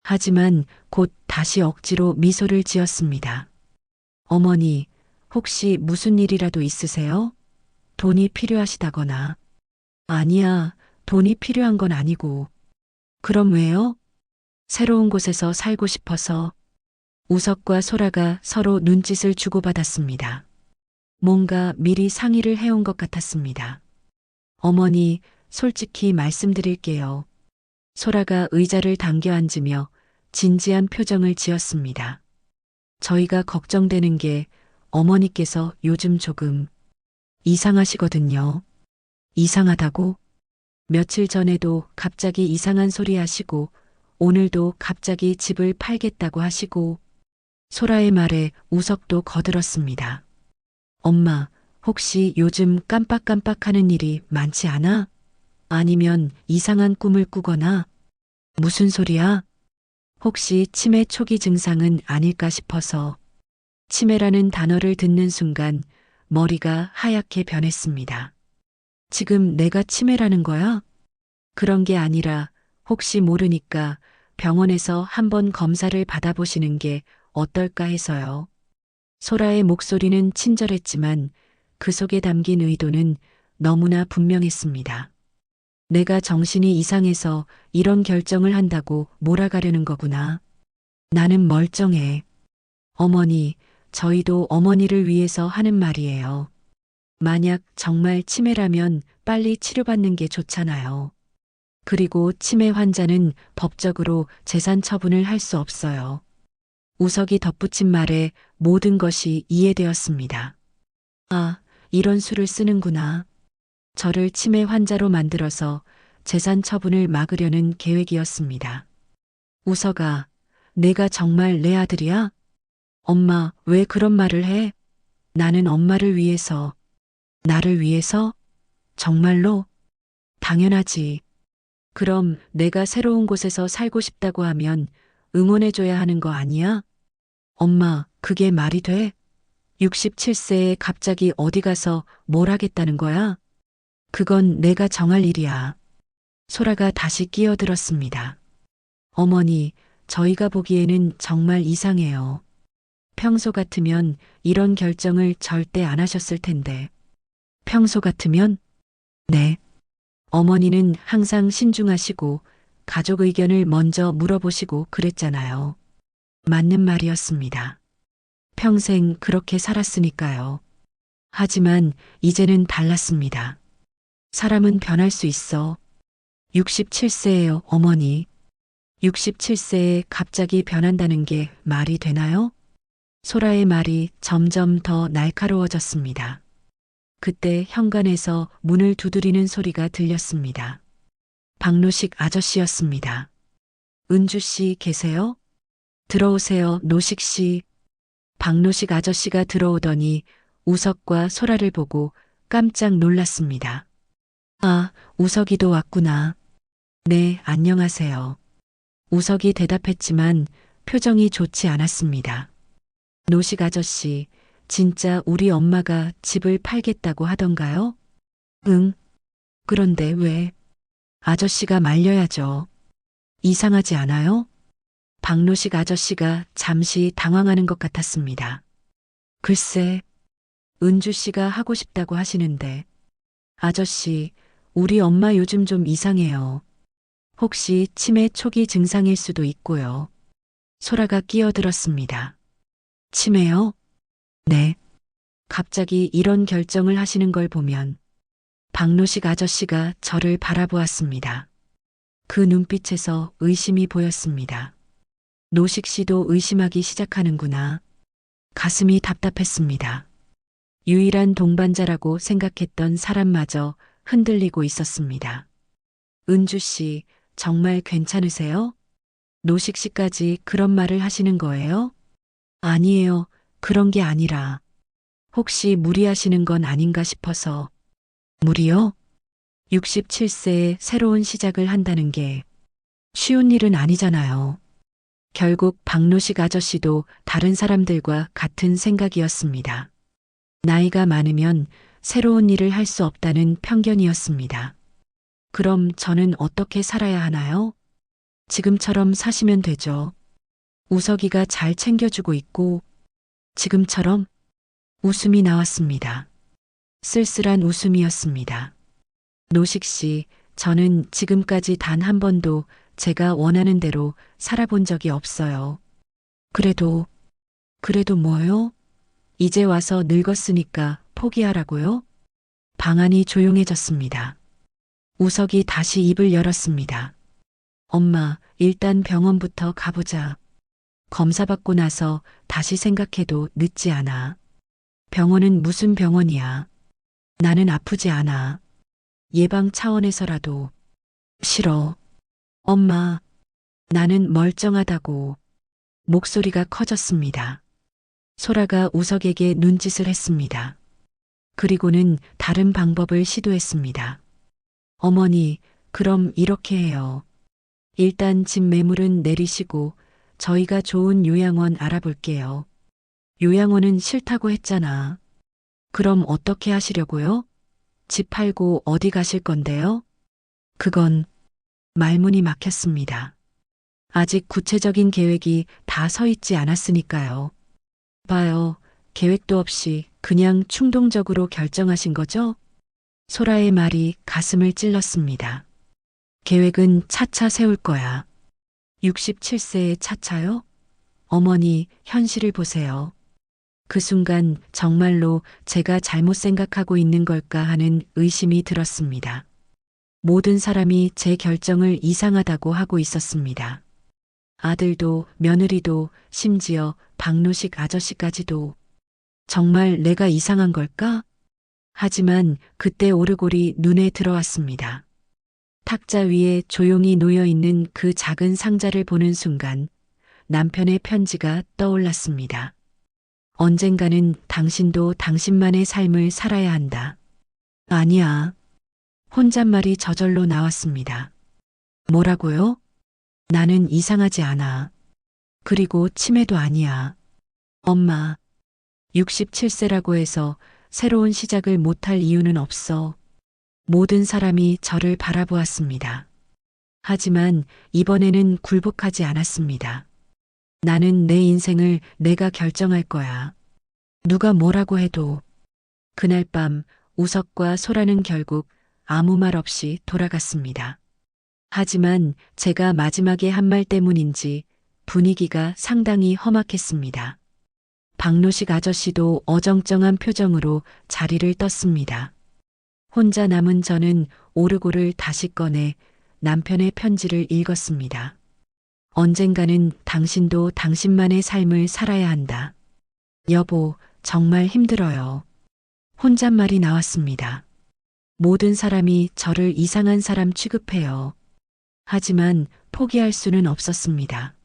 하지만 곧 다시 억지로 미소를 지었습니다. 어머니, 혹시 무슨 일이라도 있으세요? 돈이 필요하시다거나. 아니야, 돈이 필요한 건 아니고. 그럼 왜요? 새로운 곳에서 살고 싶어서. 우석과 소라가 서로 눈짓을 주고받았습니다. 뭔가 미리 상의를 해온 것 같았습니다. 어머니, 솔직히 말씀드릴게요. 소라가 의자를 당겨 앉으며 진지한 표정을 지었습니다. 저희가 걱정되는 게 어머니께서 요즘 조금 이상하시거든요. 이상하다고? 며칠 전에도 갑자기 이상한 소리 하시고 오늘도 갑자기 집을 팔겠다고 하시고. 소라의 말에 우석도 거들었습니다. 엄마, 혹시 요즘 깜빡깜빡하는 일이 많지 않아? 아니면 이상한 꿈을 꾸거나? 무슨 소리야? 혹시 치매 초기 증상은 아닐까 싶어서. 치매라는 단어를 듣는 순간 머리가 하얗게 변했습니다. 지금 내가 치매라는 거야? 그런 게 아니라 혹시 모르니까 병원에서 한번 검사를 받아보시는 게 어떨까 해서요. 소라의 목소리는 친절했지만 그 속에 담긴 의도는 너무나 분명했습니다. 내가 정신이 이상해서 이런 결정을 한다고 몰아가려는 거구나. 나는 멀쩡해. 어머니, 저희도 어머니를 위해서 하는 말이에요. 만약 정말 치매라면 빨리 치료받는 게 좋잖아요. 그리고 치매 환자는 법적으로 재산 처분을 할 수 없어요. 우석이 덧붙인 말에 모든 것이 이해되었습니다. 아, 이런 수를 쓰는구나. 저를 치매 환자로 만들어서 재산 처분을 막으려는 계획이었습니다. 우석아, 내가 정말 내 아들이야? 엄마, 왜 그런 말을 해? 나는 엄마를 위해서, 나를 위해서? 정말로? 당연하지. 그럼 내가 새로운 곳에서 살고 싶다고 하면 응원해줘야 하는 거 아니야? 엄마, 그게 말이 돼? 67세에 갑자기 어디 가서 뭘 하겠다는 거야? 그건 내가 정할 일이야. 소라가 다시 끼어들었습니다. 어머니, 저희가 보기에는 정말 이상해요. 평소 같으면 이런 결정을 절대 안 하셨을 텐데. 평소 같으면? 네. 어머니는 항상 신중하시고 가족 의견을 먼저 물어보시고 그랬잖아요. 맞는 말이었습니다. 평생 그렇게 살았으니까요. 하지만 이제는 달랐습니다. 사람은 변할 수 있어. 67세예요, 어머니. 67세에 갑자기 변한다는 게 말이 되나요? 소라의 말이 점점 더 날카로워졌습니다. 그때 현관에서 문을 두드리는 소리가 들렸습니다. 박노식 아저씨였습니다. 은주 씨 계세요? 들어오세요, 노식 씨. 박노식 아저씨가 들어오더니 우석과 소라를 보고 깜짝 놀랐습니다. 아, 우석이도 왔구나. 네, 안녕하세요. 우석이 대답했지만 표정이 좋지 않았습니다. 노식 아저씨, 진짜 우리 엄마가 집을 팔겠다고 하던가요? 응. 그런데 왜? 아저씨가 말려야죠. 이상하지 않아요? 박노식 아저씨가 잠시 당황하는 것 같았습니다. 글쎄, 은주 씨가 하고 싶다고 하시는데. 아저씨, 우리 엄마 요즘 좀 이상해요. 혹시 치매 초기 증상일 수도 있고요. 소라가 끼어들었습니다. 치매요? 네. 갑자기 이런 결정을 하시는 걸 보면 박노식 아저씨가 저를 바라보았습니다. 그 눈빛에서 의심이 보였습니다. 노식 씨도 의심하기 시작하는구나. 가슴이 답답했습니다. 유일한 동반자라고 생각했던 사람마저 흔들리고 있었습니다. 은주 씨, 정말 괜찮으세요? 노식 씨까지 그런 말을 하시는 거예요? 아니에요. 그런 게 아니라. 혹시 무리하시는 건 아닌가 싶어서. 무리요? 67세에 새로운 시작을 한다는 게 쉬운 일은 아니잖아요. 결국 박노식 아저씨도 다른 사람들과 같은 생각이었습니다. 나이가 많으면 새로운 일을 할 수 없다는 편견이었습니다. 그럼 저는 어떻게 살아야 하나요? 지금처럼 사시면 되죠. 우석이가 잘 챙겨주고 있고, 지금처럼 웃음이 나왔습니다. 쓸쓸한 웃음이었습니다. 노식 씨, 저는 지금까지 단 한 번도 제가 원하는 대로 살아본 적이 없어요. 그래도 뭐요? 이제 와서 늙었으니까 포기하라고요? 방안이 조용해졌습니다. 우석이 다시 입을 열었습니다. 엄마, 일단 병원부터 가보자. 검사받고 나서 다시 생각해도 늦지 않아. 병원은 무슨 병원이야. 나는 아프지 않아. 예방 차원에서라도. 싫어. 엄마, 나는 멀쩡하다고. 목소리가 커졌습니다. 소라가 우석에게 눈짓을 했습니다. 그리고는 다른 방법을 시도했습니다. 어머니, 그럼 이렇게 해요. 일단 집 매물은 내리시고 저희가 좋은 요양원 알아볼게요. 요양원은 싫다고 했잖아. 그럼 어떻게 하시려고요? 집 팔고 어디 가실 건데요? 그건 말문이 막혔습니다. 아직 구체적인 계획이 다 서 있지 않았으니까요. 봐요. 계획도 없이 그냥 충동적으로 결정하신 거죠? 소라의 말이 가슴을 찔렀습니다. 계획은 차차 세울 거야. 67세의 차차요? 어머니, 현실을 보세요. 그 순간 정말로 제가 잘못 생각하고 있는 걸까 하는 의심이 들었습니다. 모든 사람이 제 결정을 이상하다고 하고 있었습니다. 아들도 며느리도 심지어 박노식 아저씨까지도. 정말 내가 이상한 걸까? 하지만 그때 오르골이 눈에 들어왔습니다. 탁자 위에 조용히 놓여 있는 그 작은 상자를 보는 순간 남편의 편지가 떠올랐습니다. 언젠가는 당신도 당신만의 삶을 살아야 한다. 아니야. 혼잣말이 저절로 나왔습니다. 뭐라고요? 나는 이상하지 않아. 그리고 치매도 아니야. 엄마, 67세라고 해서 새로운 시작을 못할 이유는 없어. 모든 사람이 저를 바라보았습니다. 하지만 이번에는 굴복하지 않았습니다. 나는 내 인생을 내가 결정할 거야. 누가 뭐라고 해도. 그날 밤 우석과 소라는 결국 아무 말 없이 돌아갔습니다. 하지만 제가 마지막에 한 말 때문인지 분위기가 상당히 험악했습니다. 박노식 아저씨도 어정쩡한 표정으로 자리를 떴습니다. 혼자 남은 저는 오르골을 다시 꺼내 남편의 편지를 읽었습니다. 언젠가는 당신도 당신만의 삶을 살아야 한다. 여보, 정말 힘들어요. 혼잣말이 나왔습니다. 모든 사람이 저를 이상한 사람 취급해요. 하지만 포기할 수는 없었습니다.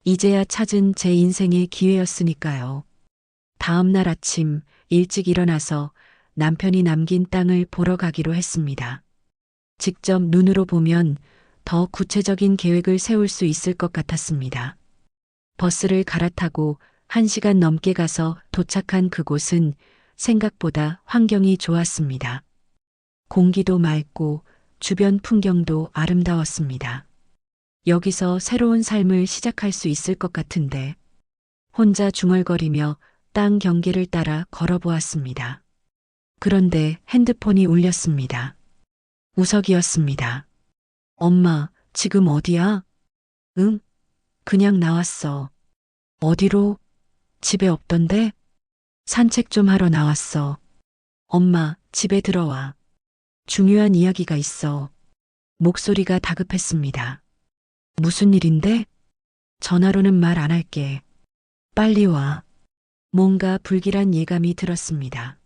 이제야 찾은 제 인생의 기회였으니까요. 다음 날 아침 일찍 일어나서 남편이 남긴 땅을 보러 가기로 했습니다. 직접 눈으로 보면 더 구체적인 계획을 세울 수 있을 것 같았습니다. 버스를 갈아타고 1시간 넘게 가서 도착한 그곳은 생각보다 환경이 좋았습니다. 공기도 맑고 주변 풍경도 아름다웠습니다. 여기서 새로운 삶을 시작할 수 있을 것 같은데 혼자 중얼거리며 땅 경계를 따라 걸어보았습니다. 그런데 핸드폰이 울렸습니다. 우석이었습니다. 엄마, 지금 어디야? 응? 그냥 나왔어. 어디로? 집에 없던데? 산책 좀 하러 나왔어. 엄마, 집에 들어와. 중요한 이야기가 있어. 목소리가 다급했습니다. 무슨 일인데? 전화로는 말 안 할게. 빨리 와. 뭔가 불길한 예감이 들었습니다.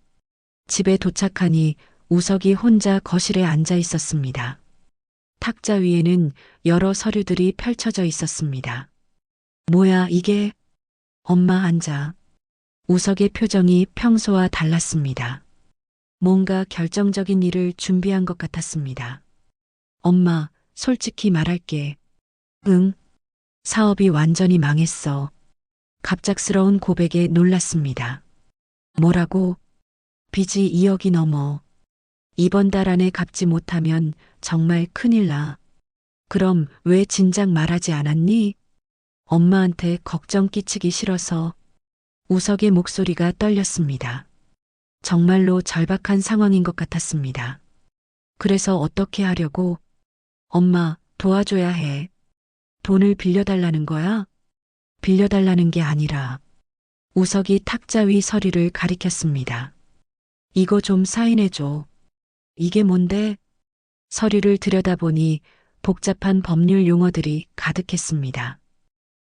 집에 도착하니 우석이 혼자 거실에 앉아 있었습니다. 탁자 위에는 여러 서류들이 펼쳐져 있었습니다. 뭐야, 이게? 엄마 앉아. 우석의 표정이 평소와 달랐습니다. 뭔가 결정적인 일을 준비한 것 같았습니다. 엄마, 솔직히 말할게. 응? 사업이 완전히 망했어. 갑작스러운 고백에 놀랐습니다. 뭐라고? 빚이 2억이 넘어. 이번 달 안에 갚지 못하면 정말 큰일 나. 그럼 왜 진작 말하지 않았니? 엄마한테 걱정 끼치기 싫어서. 우석의 목소리가 떨렸습니다. 정말로 절박한 상황인 것 같았습니다. 그래서 어떻게 하려고? 엄마, 도와줘야 해. 돈을 빌려달라는 거야? 빌려달라는 게 아니라. 우석이 탁자 위 서류를 가리켰습니다. 이거 좀 사인해줘. 이게 뭔데? 서류를 들여다보니 복잡한 법률 용어들이 가득했습니다.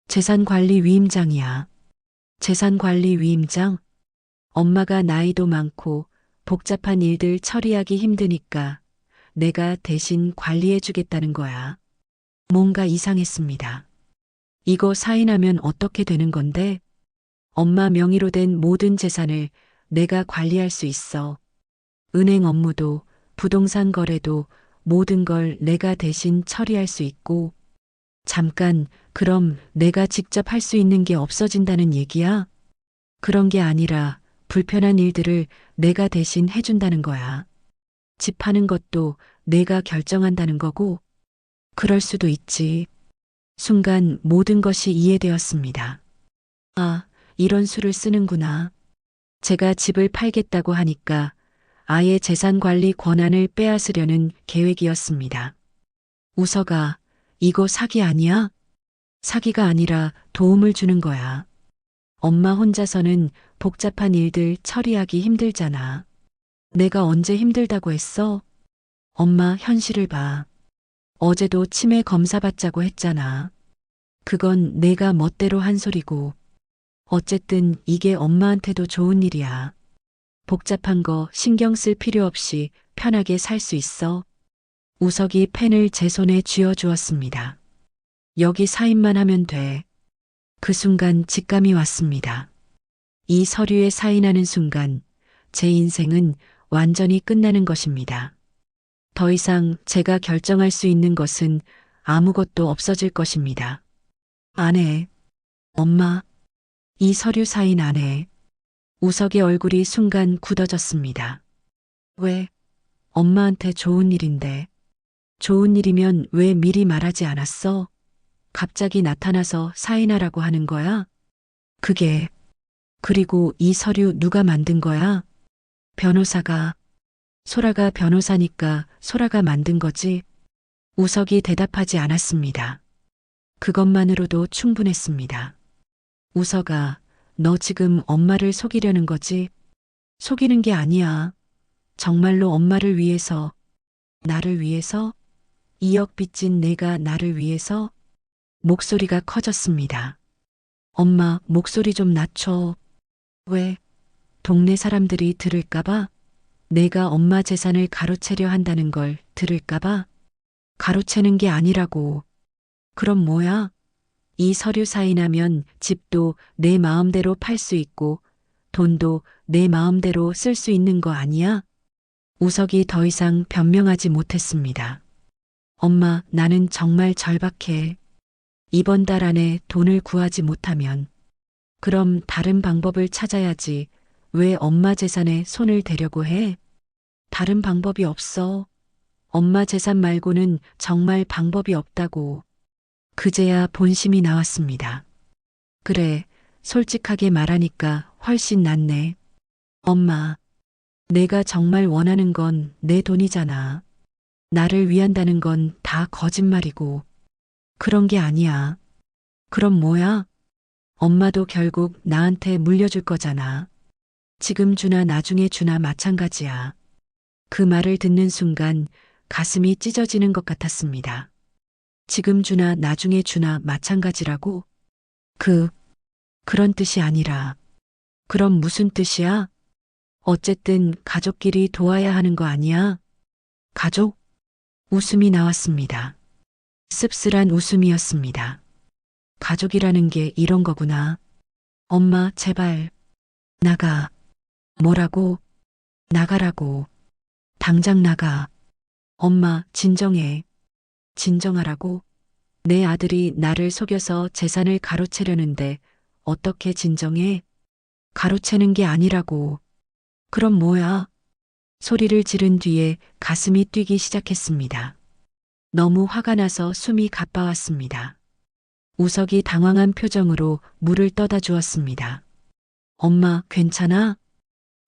재산관리 위임장이야. 재산관리 위임장? 엄마가 나이도 많고 복잡한 일들 처리하기 힘드니까 내가 대신 관리해 주겠다는 거야. 뭔가 이상했습니다. 이거 사인하면 어떻게 되는 건데? 엄마 명의로 된 모든 재산을 내가 관리할 수 있어. 은행 업무도 부동산 거래도 모든 걸 내가 대신 처리할 수 있고. 잠깐, 그럼 내가 직접 할 수 있는 게 없어진다는 얘기야? 그런 게 아니라 불편한 일들을 내가 대신 해준다는 거야. 집 파는 것도 내가 결정한다는 거고. 그럴 수도 있지. 순간 모든 것이 이해되었습니다. 아, 이런 수를 쓰는구나. 제가 집을 팔겠다고 하니까 아예 재산 관리 권한을 빼앗으려는 계획이었습니다. 우석아, 이거 사기 아니야? 사기가 아니라 도움을 주는 거야. 엄마 혼자서는 복잡한 일들 처리하기 힘들잖아. 내가 언제 힘들다고 했어? 엄마 현실을 봐. 어제도 치매 검사 받자고 했잖아. 그건 내가 멋대로 한 소리고. 어쨌든 이게 엄마한테도 좋은 일이야. 복잡한 거 신경 쓸 필요 없이 편하게 살 수 있어. 우석이 펜을 제 손에 쥐어 주었습니다. 여기 사인만 하면 돼. 그 순간 직감이 왔습니다. 이 서류에 사인하는 순간 제 인생은 완전히 끝나는 것입니다. 더 이상 제가 결정할 수 있는 것은 아무것도 없어질 것입니다. 안 해. 엄마, 이 서류 사인 안 해. 우석의 얼굴이 순간 굳어졌습니다. 왜? 엄마한테 좋은 일인데. 좋은 일이면 왜 미리 말하지 않았어? 갑자기 나타나서 사인하라고 하는 거야? 그게. 그리고 이 서류 누가 만든 거야? 변호사가. 소라가 변호사니까 소라가 만든 거지. 우석이 대답하지 않았습니다. 그것만으로도 충분했습니다. 우석아, 너 지금 엄마를 속이려는 거지? 속이는 게 아니야. 정말로 엄마를 위해서, 나를 위해서, 2억 빚진 내가 나를 위해서. 목소리가 커졌습니다. 엄마, 목소리 좀 낮춰. 왜? 동네 사람들이 들을까봐? 내가 엄마 재산을 가로채려 한다는 걸 들을까봐? 가로채는 게 아니라고. 그럼 뭐야? 이 서류 사인하면 집도 내 마음대로 팔 수 있고 돈도 내 마음대로 쓸 수 있는 거 아니야? 우석이 더 이상 변명하지 못했습니다. 엄마, 나는 정말 절박해. 이번 달 안에 돈을 구하지 못하면 그럼 다른 방법을 찾아야지. 왜 엄마 재산에 손을 대려고 해? 다른 방법이 없어. 엄마 재산 말고는 정말 방법이 없다고. 그제야 본심이 나왔습니다. 그래, 솔직하게 말하니까 훨씬 낫네. 엄마, 내가 정말 원하는 건 내 돈이잖아. 나를 위한다는 건 다 거짓말이고. 그런 게 아니야. 그럼 뭐야? 엄마도 결국 나한테 물려줄 거잖아. 지금 주나 나중에 주나 마찬가지야. 그 말을 듣는 순간 가슴이 찢어지는 것 같았습니다. 지금 주나 나중에 주나 마찬가지라고? 그런 뜻이 아니라. 그럼 무슨 뜻이야? 어쨌든 가족끼리 도와야 하는 거 아니야? 가족? 웃음이 나왔습니다. 씁쓸한 웃음이었습니다. 가족이라는 게 이런 거구나. 엄마, 제발. 나가. 뭐라고? 나가라고. 당장 나가. 엄마, 진정해. 진정하라고? 내 아들이 나를 속여서 재산을 가로채려는데 어떻게 진정해? 가로채는 게 아니라고. 그럼 뭐야? 소리를 지른 뒤에 가슴이 뛰기 시작했습니다. 너무 화가 나서 숨이 가빠왔습니다. 우석이 당황한 표정으로 물을 떠다 주었습니다. 엄마, 괜찮아?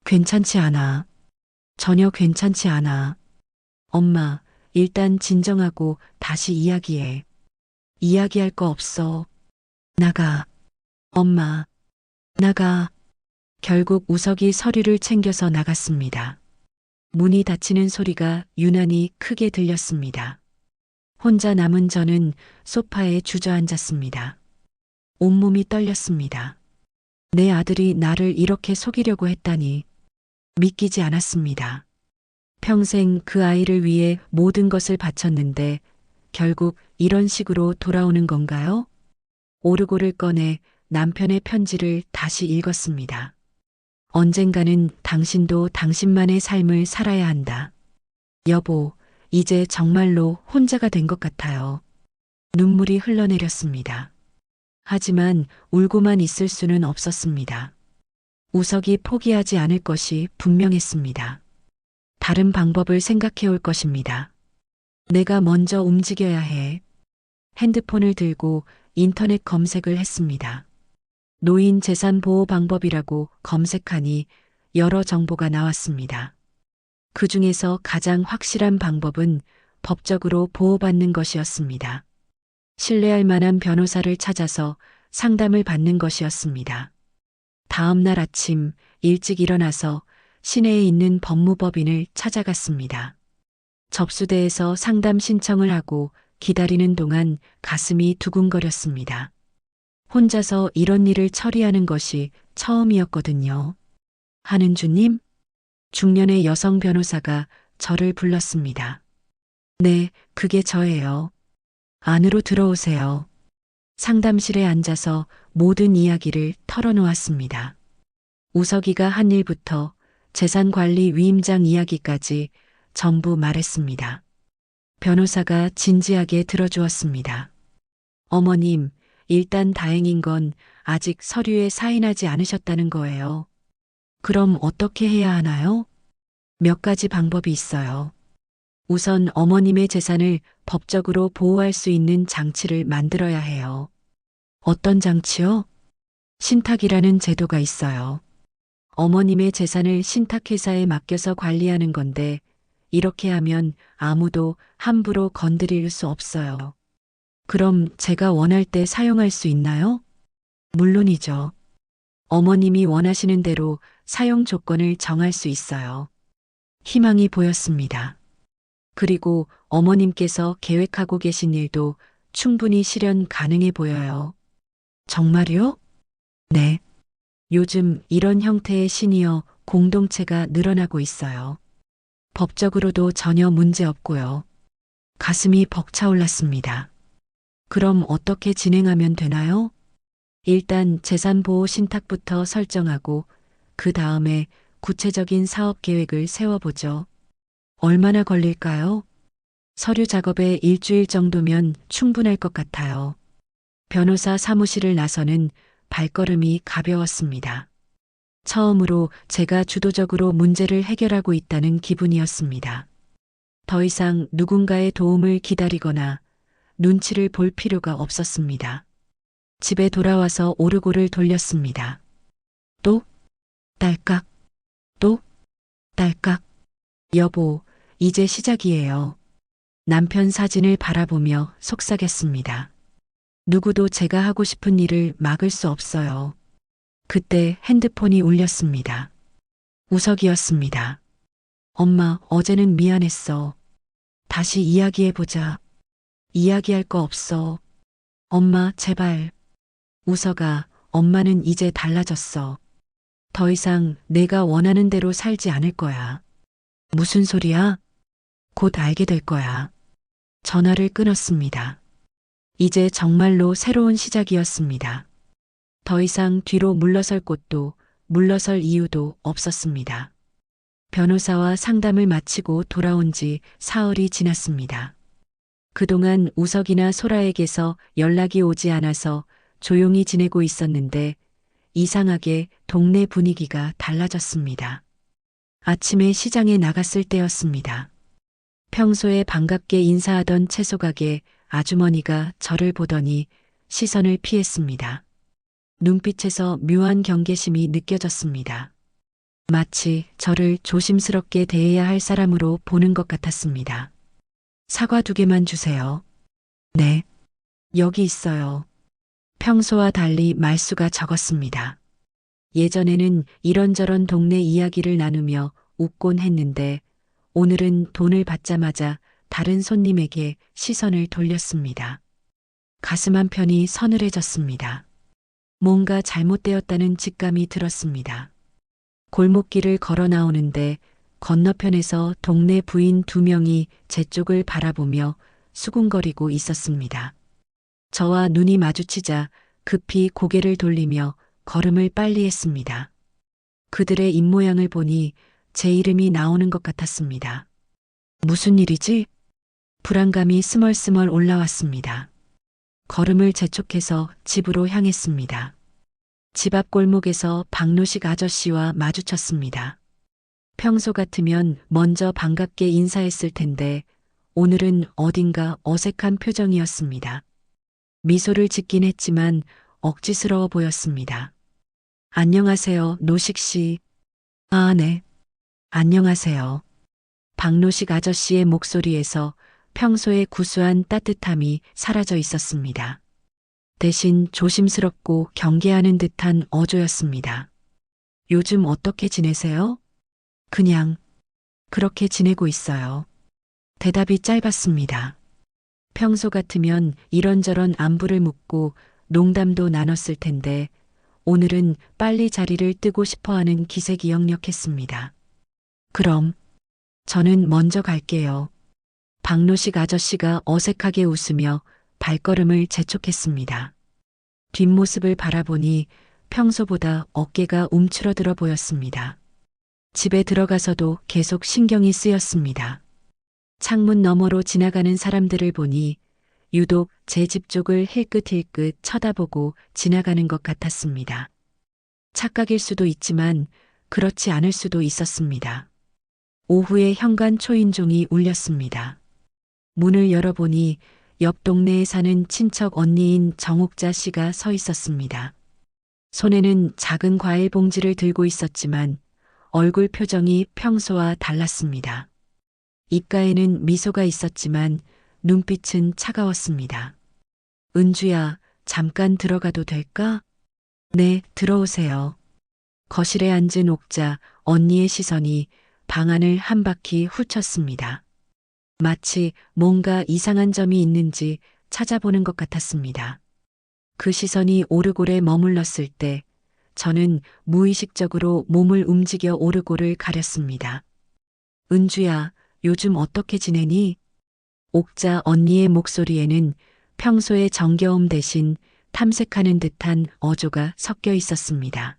괜찮지 않아. 전혀 괜찮지 않아. 엄마, 일단 진정하고 다시 이야기해. 이야기할 거 없어. 나가. 엄마, 나가. 결국 우석이 서류를 챙겨서 나갔습니다. 문이 닫히는 소리가 유난히 크게 들렸습니다. 혼자 남은 저는 소파에 주저앉았습니다. 온몸이 떨렸습니다. 내 아들이 나를 이렇게 속이려고 했다니 믿기지 않았습니다. 평생 그 아이를 위해 모든 것을 바쳤는데 결국 이런 식으로 돌아오는 건가요? 오르골을 꺼내 남편의 편지를 다시 읽었습니다. 언젠가는 당신도 당신만의 삶을 살아야 한다. 여보, 이제 정말로 혼자가 된 것 같아요. 눈물이 흘러내렸습니다. 하지만 울고만 있을 수는 없었습니다. 우석이 포기하지 않을 것이 분명했습니다. 다른 방법을 생각해 올 것입니다. 내가 먼저 움직여야 해. 핸드폰을 들고 인터넷 검색을 했습니다. 노인 재산 보호 방법이라고 검색하니 여러 정보가 나왔습니다. 그 중에서 가장 확실한 방법은 법적으로 보호받는 것이었습니다. 신뢰할 만한 변호사를 찾아서 상담을 받는 것이었습니다. 다음 날 아침 일찍 일어나서 시내에 있는 법무법인을 찾아갔습니다. 접수대에서 상담 신청을 하고 기다리는 동안 가슴이 두근거렸습니다. 혼자서 이런 일을 처리하는 것이 처음이었거든요. 한은주님? 중년의 여성 변호사가 저를 불렀습니다. 네, 그게 저예요. 안으로 들어오세요. 상담실에 앉아서 모든 이야기를 털어놓았습니다. 우석이가 한 일부터 재산관리 위임장 이야기까지 전부 말했습니다. 변호사가 진지하게 들어주었습니다. 어머님, 일단 다행인 건 아직 서류에 사인하지 않으셨다는 거예요. 그럼 어떻게 해야 하나요? 몇 가지 방법이 있어요. 우선 어머님의 재산을 법적으로 보호할 수 있는 장치를 만들어야 해요. 어떤 장치요? 신탁이라는 제도가 있어요. 어머님의 재산을 신탁회사에 맡겨서 관리하는 건데, 이렇게 하면 아무도 함부로 건드릴 수 없어요. 그럼 제가 원할 때 사용할 수 있나요? 물론이죠. 어머님이 원하시는 대로 사용 조건을 정할 수 있어요. 희망이 보였습니다. 그리고 어머님께서 계획하고 계신 일도 충분히 실현 가능해 보여요. 정말요? 네. 요즘 이런 형태의 시니어 공동체가 늘어나고 있어요. 법적으로도 전혀 문제 없고요. 가슴이 벅차올랐습니다. 그럼 어떻게 진행하면 되나요? 일단 재산보호 신탁부터 설정하고 그 다음에 구체적인 사업 계획을 세워보죠. 얼마나 걸릴까요? 서류 작업에 일주일 정도면 충분할 것 같아요. 변호사 사무실을 나서는 발걸음이 가벼웠습니다. 처음으로 제가 주도적으로 문제를 해결하고 있다는 기분이었습니다. 더 이상 누군가의 도움을 기다리거나 눈치를 볼 필요가 없었습니다. 집에 돌아와서 오르골을 돌렸습니다. 또 딸깍, 또 딸깍. 여보, 이제 시작이에요. 남편 사진을 바라보며 속삭였습니다. 누구도 제가 하고 싶은 일을 막을 수 없어요. 그때 핸드폰이 울렸습니다. 우석이었습니다. 엄마, 어제는 미안했어. 다시 이야기해보자. 이야기할 거 없어. 엄마, 제발. 우석아, 엄마는 이제 달라졌어. 더 이상 내가 원하는 대로 살지 않을 거야. 무슨 소리야? 곧 알게 될 거야. 전화를 끊었습니다. 이제 정말로 새로운 시작이었습니다. 더 이상 뒤로 물러설 곳도 물러설 이유도 없었습니다. 변호사와 상담을 마치고 돌아온 지 사흘이 지났습니다. 그동안 우석이나 소라에게서 연락이 오지 않아서 조용히 지내고 있었는데 이상하게 동네 분위기가 달라졌습니다. 아침에 시장에 나갔을 때였습니다. 평소에 반갑게 인사하던 채소가게 아주머니가 저를 보더니 시선을 피했습니다. 눈빛에서 묘한 경계심이 느껴졌습니다. 마치 저를 조심스럽게 대해야 할 사람으로 보는 것 같았습니다. 사과 2개만 주세요. 네. 여기 있어요. 평소와 달리 말수가 적었습니다. 예전에는 이런저런 동네 이야기를 나누며 웃곤 했는데 오늘은 돈을 받자마자 다른 손님에게 시선을 돌렸습니다. 가슴 한편이 서늘해졌습니다. 뭔가 잘못되었다는 직감이 들었습니다. 골목길을 걸어 나오는데 건너편에서 동네 부인 2명이 제 쪽을 바라보며 수군거리고 있었습니다. 저와 눈이 마주치자 급히 고개를 돌리며 걸음을 빨리 했습니다. 그들의 입모양을 보니 제 이름이 나오는 것 같았습니다. 무슨 일이지? 불안감이 스멀스멀 올라왔습니다. 걸음을 재촉해서 집으로 향했습니다. 집 앞 골목에서 박노식 아저씨와 마주쳤습니다. 평소 같으면 먼저 반갑게 인사했을 텐데 오늘은 어딘가 어색한 표정이었습니다. 미소를 짓긴 했지만 억지스러워 보였습니다. 안녕하세요, 노식 씨. 아, 네. 안녕하세요. 박노식 아저씨의 목소리에서 평소의 구수한 따뜻함이 사라져 있었습니다. 대신 조심스럽고 경계하는 듯한 어조였습니다. 요즘 어떻게 지내세요? 그냥 그렇게 지내고 있어요. 대답이 짧았습니다. 평소 같으면 이런저런 안부를 묻고 농담도 나눴을 텐데 오늘은 빨리 자리를 뜨고 싶어 하는 기색이 역력했습니다. 그럼 저는 먼저 갈게요. 박노식 아저씨가 어색하게 웃으며 발걸음을 재촉했습니다. 뒷모습을 바라보니 평소보다 어깨가 움츠러들어 보였습니다. 집에 들어가서도 계속 신경이 쓰였습니다. 창문 너머로 지나가는 사람들을 보니 유독 제 집 쪽을 힐끗힐끗 쳐다보고 지나가는 것 같았습니다. 착각일 수도 있지만 그렇지 않을 수도 있었습니다. 오후에 현관 초인종이 울렸습니다. 문을 열어보니 옆 동네에 사는 친척 언니인 정옥자 씨가 서 있었습니다. 손에는 작은 과일 봉지를 들고 있었지만 얼굴 표정이 평소와 달랐습니다. 입가에는 미소가 있었지만 눈빛은 차가웠습니다. 은주야, 잠깐 들어가도 될까? 네, 들어오세요. 거실에 앉은 옥자 언니의 시선이 방 안을 한 바퀴 훑었습니다. 마치 뭔가 이상한 점이 있는지 찾아보는 것 같았습니다. 그 시선이 오르골에 머물렀을 때 저는 무의식적으로 몸을 움직여 오르골을 가렸습니다. 은주야, 요즘 어떻게 지내니? 옥자 언니의 목소리에는 평소의 정겨움 대신 탐색하는 듯한 어조가 섞여 있었습니다.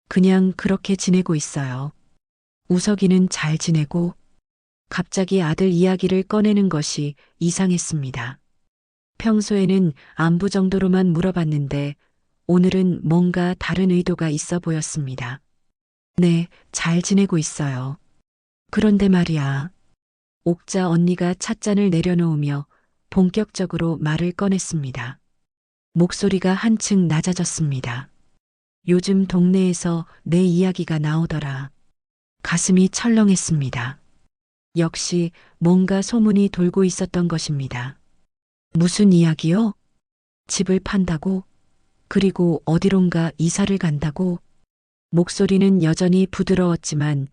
그냥 그렇게 지내고 있어요. 우석이는 잘 지내고 갑자기 아들 이야기를 꺼내는 것이 이상했습니다. 평소에는 안부 정도로만 물어봤는데 오늘은 뭔가 다른 의도가 있어 보였습니다. 네, 잘 지내고 있어요. 그런데 말이야. 옥자 언니가 찻잔을 내려놓으며 본격적으로 말을 꺼냈습니다. 목소리가 한층 낮아졌습니다. 요즘 동네에서 내 이야기가 나오더라. 가슴이 철렁했습니다. 역시 뭔가 소문이 돌고 있었던 것입니다. 무슨 이야기요? 집을 판다고? 그리고 어디론가 이사를 간다고? 목소리는 여전히 부드러웠지만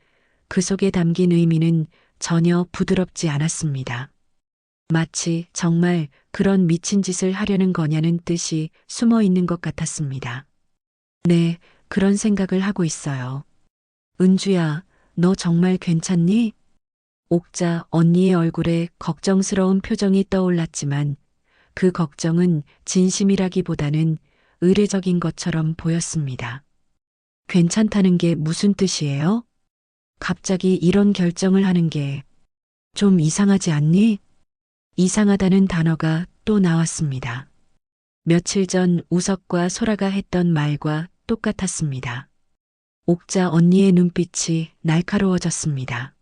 그 속에 담긴 의미는 전혀 부드럽지 않았습니다. 마치 정말 그런 미친 짓을 하려는 거냐는 뜻이 숨어 있는 것 같았습니다. 네, 그런 생각을 하고 있어요. 은주야, 너 정말 괜찮니? 옥자 언니의 얼굴에 걱정스러운 표정이 떠올랐지만 그 걱정은 진심이라기보다는 의례적인 것처럼 보였습니다. 괜찮다는 게 무슨 뜻이에요? 갑자기 이런 결정을 하는 게 좀 이상하지 않니? 이상하다는 단어가 또 나왔습니다. 며칠 전 우석과 소라가 했던 말과 똑같았습니다. 옥자 언니의 눈빛이 날카로워졌습니다.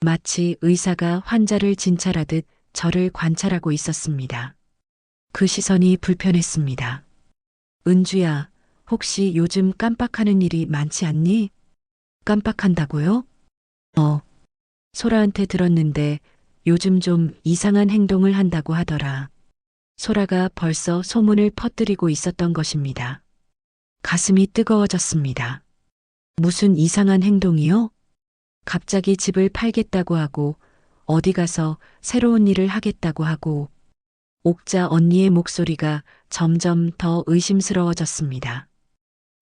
마치 의사가 환자를 진찰하듯 저를 관찰하고 있었습니다. 그 시선이 불편했습니다. 은주야, 혹시 요즘 깜빡하는 일이 많지 않니? 깜빡한다고요? 소라한테 들었는데 요즘 좀 이상한 행동을 한다고 하더라. 소라가 벌써 소문을 퍼뜨리고 있었던 것입니다. 가슴이 뜨거워졌습니다. 무슨 이상한 행동이요? 갑자기 집을 팔겠다고 하고 어디 가서 새로운 일을 하겠다고 하고 옥자 언니의 목소리가 점점 더 의심스러워졌습니다.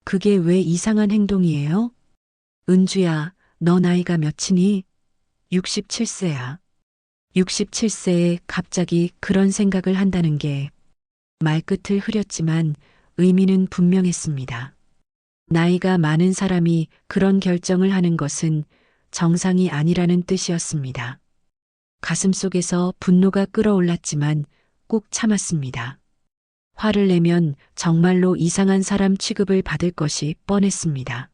그게 왜 이상한 행동이에요? 은주야, 너 나이가 몇이니? 67세야. 67세에 갑자기 그런 생각을 한다는 게 말끝을 흐렸지만 의미는 분명했습니다. 나이가 많은 사람이 그런 결정을 하는 것은 정상이 아니라는 뜻이었습니다. 가슴속에서 분노가 끓어올랐지만 꾹 참았습니다. 화를 내면 정말로 이상한 사람 취급을 받을 것이 뻔했습니다.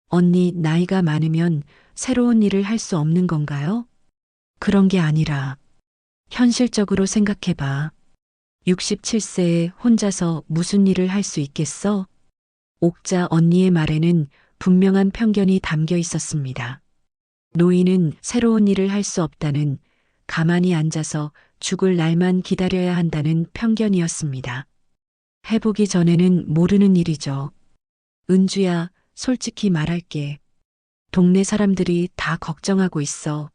언니 나이가 많으면 새로운 일을 할 수 없는 건가요? 그런 게 아니라 현실적으로 생각해봐. 67세에 혼자서 무슨 일을 할 수 있겠어? 옥자 언니의 말에는 분명한 편견이 담겨 있었습니다. 노인은 새로운 일을 할 수 없다는, 가만히 앉아서 죽을 날만 기다려야 한다는 편견이었습니다. 해보기 전에는 모르는 일이죠. 은주야, 솔직히 말할게. 동네 사람들이 다 걱정하고 있어.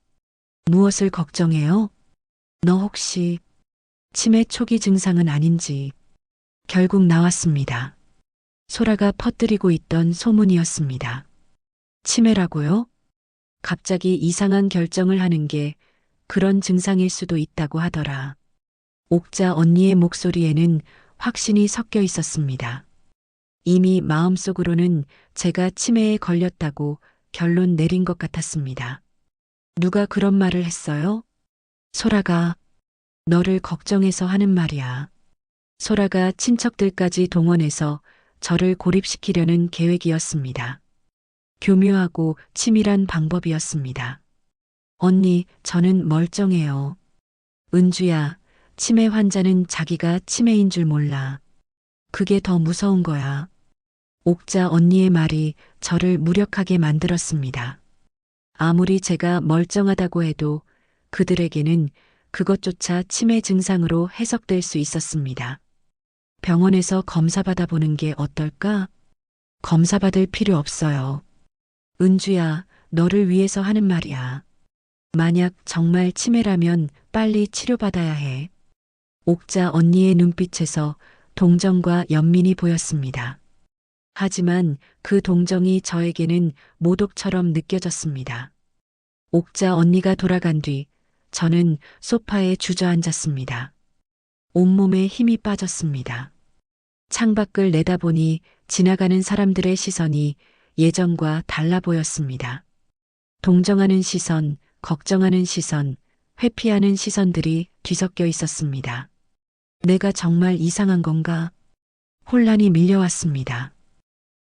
무엇을 걱정해요? 너 혹시 치매 초기 증상은 아닌지 결국 나왔습니다. 소라가 퍼뜨리고 있던 소문이었습니다. 치매라고요? 갑자기 이상한 결정을 하는 게 그런 증상일 수도 있다고 하더라. 옥자 언니의 목소리에는 확신이 섞여 있었습니다. 이미 마음속으로는 제가 치매에 걸렸다고 결론 내린 것 같았습니다. 누가 그런 말을 했어요? 소라가 너를 걱정해서 하는 말이야. 소라가 친척들까지 동원해서 저를 고립시키려는 계획이었습니다. 교묘하고 치밀한 방법이었습니다. 언니, 저는 멀쩡해요. 은주야, 치매 환자는 자기가 치매인 줄 몰라. 그게 더 무서운 거야. 옥자 언니의 말이 저를 무력하게 만들었습니다. 아무리 제가 멀쩡하다고 해도 그들에게는 그것조차 치매 증상으로 해석될 수 있었습니다. 병원에서 검사 받아보는 게 어떨까? 검사 받을 필요 없어요. 은주야, 너를 위해서 하는 말이야. 만약 정말 치매라면 빨리 치료받아야 해. 옥자 언니의 눈빛에서 동정과 연민이 보였습니다. 하지만 그 동정이 저에게는 모독처럼 느껴졌습니다. 옥자 언니가 돌아간 뒤 저는 소파에 주저앉았습니다. 온몸에 힘이 빠졌습니다. 창밖을 내다보니 지나가는 사람들의 시선이 예전과 달라 보였습니다. 동정하는 시선, 걱정하는 시선, 회피하는 시선들이 뒤섞여 있었습니다. 내가 정말 이상한 건가? 혼란이 밀려왔습니다.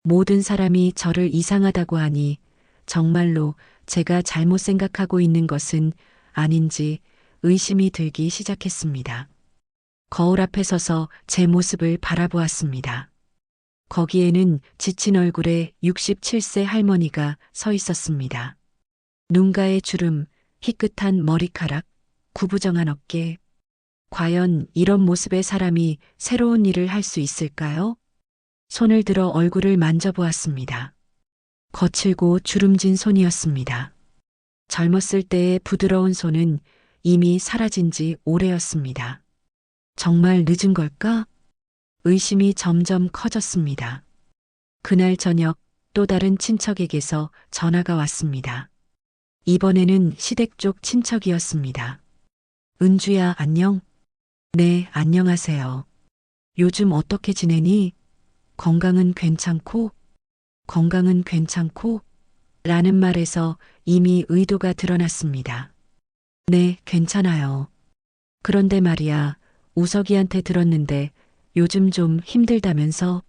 모든 사람이 저를 이상하다고 하니 정말로 제가 잘못 생각하고 있는 것은 아닌지 의심이 들기 시작했습니다. 거울 앞에 서서 제 모습을 바라보았습니다. 거기에는 지친 얼굴에 67세 할머니가 서 있었습니다. 눈가에 주름, 희끗한 머리카락, 구부정한 어깨. 과연 이런 모습의 사람이 새로운 일을 할 수 있을까요? 손을 들어 얼굴을 만져보았습니다. 거칠고 주름진 손이었습니다. 젊었을 때의 부드러운 손은 이미 사라진 지 오래였습니다. 정말 늦은 걸까? 의심이 점점 커졌습니다. 그날 저녁 또 다른 친척에게서 전화가 왔습니다. 이번에는 시댁 쪽 친척이었습니다. 은주야, 안녕? 네, 안녕하세요. 요즘 어떻게 지내니? 건강은 괜찮고? 건강은 괜찮고? 라는 말에서 이미 의도가 드러났습니다. 네, 괜찮아요. 그런데 말이야, 우석이한테 들었는데 요즘 좀 힘들다면서?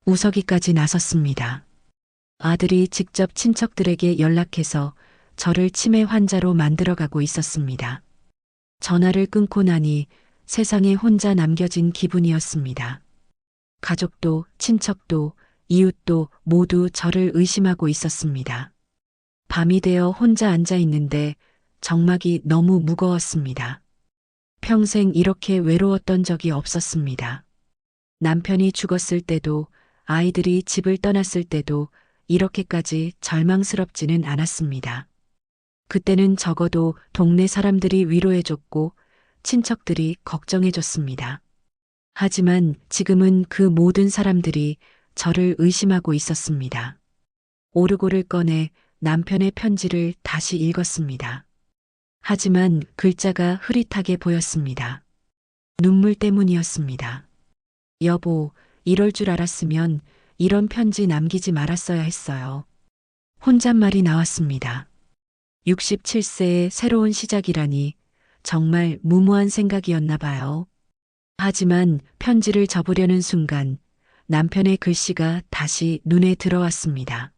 우석이까지 나섰습니다. 아들이 직접 친척들에게 연락해서 저를 치매 환자로 만들어가고 있었습니다. 전화를 끊고 나니 세상에 혼자 남겨진 기분이었습니다. 가족도, 친척도, 이웃도 모두 저를 의심하고 있었습니다. 밤이 되어 혼자 앉아 있는데 정막이 너무 무거웠습니다. 평생 이렇게 외로웠던 적이 없었습니다. 남편이 죽었을 때도, 아이들이 집을 떠났을 때도 이렇게까지 절망스럽지는 않았습니다. 그때는 적어도 동네 사람들이 위로해줬고 친척들이 걱정해줬습니다. 하지만 지금은 그 모든 사람들이 저를 의심하고 있었습니다. 오르골을 꺼내 남편의 편지를 다시 읽었습니다. 하지만 글자가 흐릿하게 보였습니다. 눈물 때문이었습니다. 여보, 이럴 줄 알았으면 이런 편지 남기지 말았어야 했어요. 혼잣말이 나왔습니다. 67세의 새로운 시작이라니 정말 무모한 생각이었나 봐요. 하지만 편지를 접으려는 순간 남편의 글씨가 다시 눈에 들어왔습니다.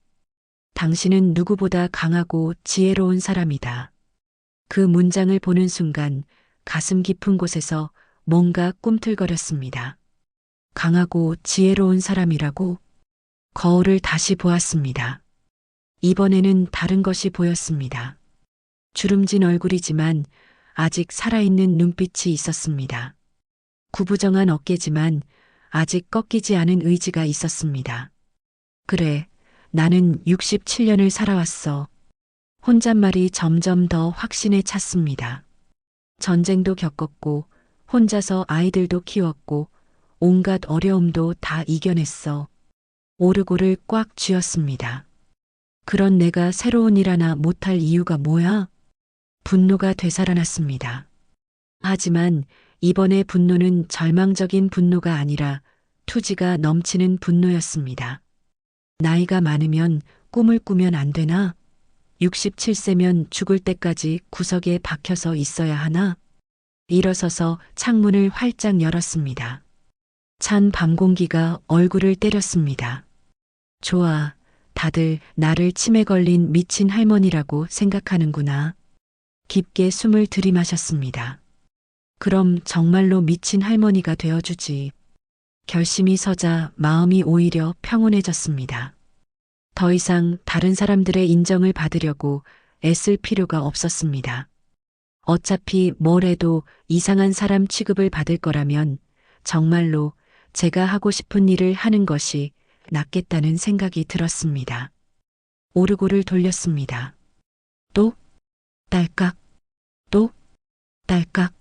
당신은 누구보다 강하고 지혜로운 사람이다. 그 문장을 보는 순간 가슴 깊은 곳에서 뭔가 꿈틀거렸습니다. 강하고 지혜로운 사람이라고? 거울을 다시 보았습니다. 이번에는 다른 것이 보였습니다. 주름진 얼굴이지만 아직 살아있는 눈빛이 있었습니다. 구부정한 어깨지만 아직 꺾이지 않은 의지가 있었습니다. 그래, 나는 67년을 살아왔어. 혼잣말이 점점 더 확신에 찼습니다. 전쟁도 겪었고 혼자서 아이들도 키웠고 온갖 어려움도 다 이겨냈어. 오르골을 꽉 쥐었습니다. 그런 내가 새로운 일 하나 못할 이유가 뭐야? 분노가 되살아났습니다. 하지만 이번의 분노는 절망적인 분노가 아니라 투지가 넘치는 분노였습니다. 나이가 많으면 꿈을 꾸면 안 되나? 67세면 죽을 때까지 구석에 박혀서 있어야 하나? 일어서서 창문을 활짝 열었습니다. 찬 밤 공기가 얼굴을 때렸습니다. 좋아, 다들 나를 치매 걸린 미친 할머니라고 생각하는구나. 깊게 숨을 들이마셨습니다. 그럼 정말로 미친 할머니가 되어주지. 결심이 서자 마음이 오히려 평온해졌습니다. 더 이상 다른 사람들의 인정을 받으려고 애쓸 필요가 없었습니다. 어차피 뭘 해도 이상한 사람 취급을 받을 거라면 정말로 제가 하고 싶은 일을 하는 것이 낫겠다는 생각이 들었습니다. 오르골을 돌렸습니다. 또 딸깍, 또 딸깍.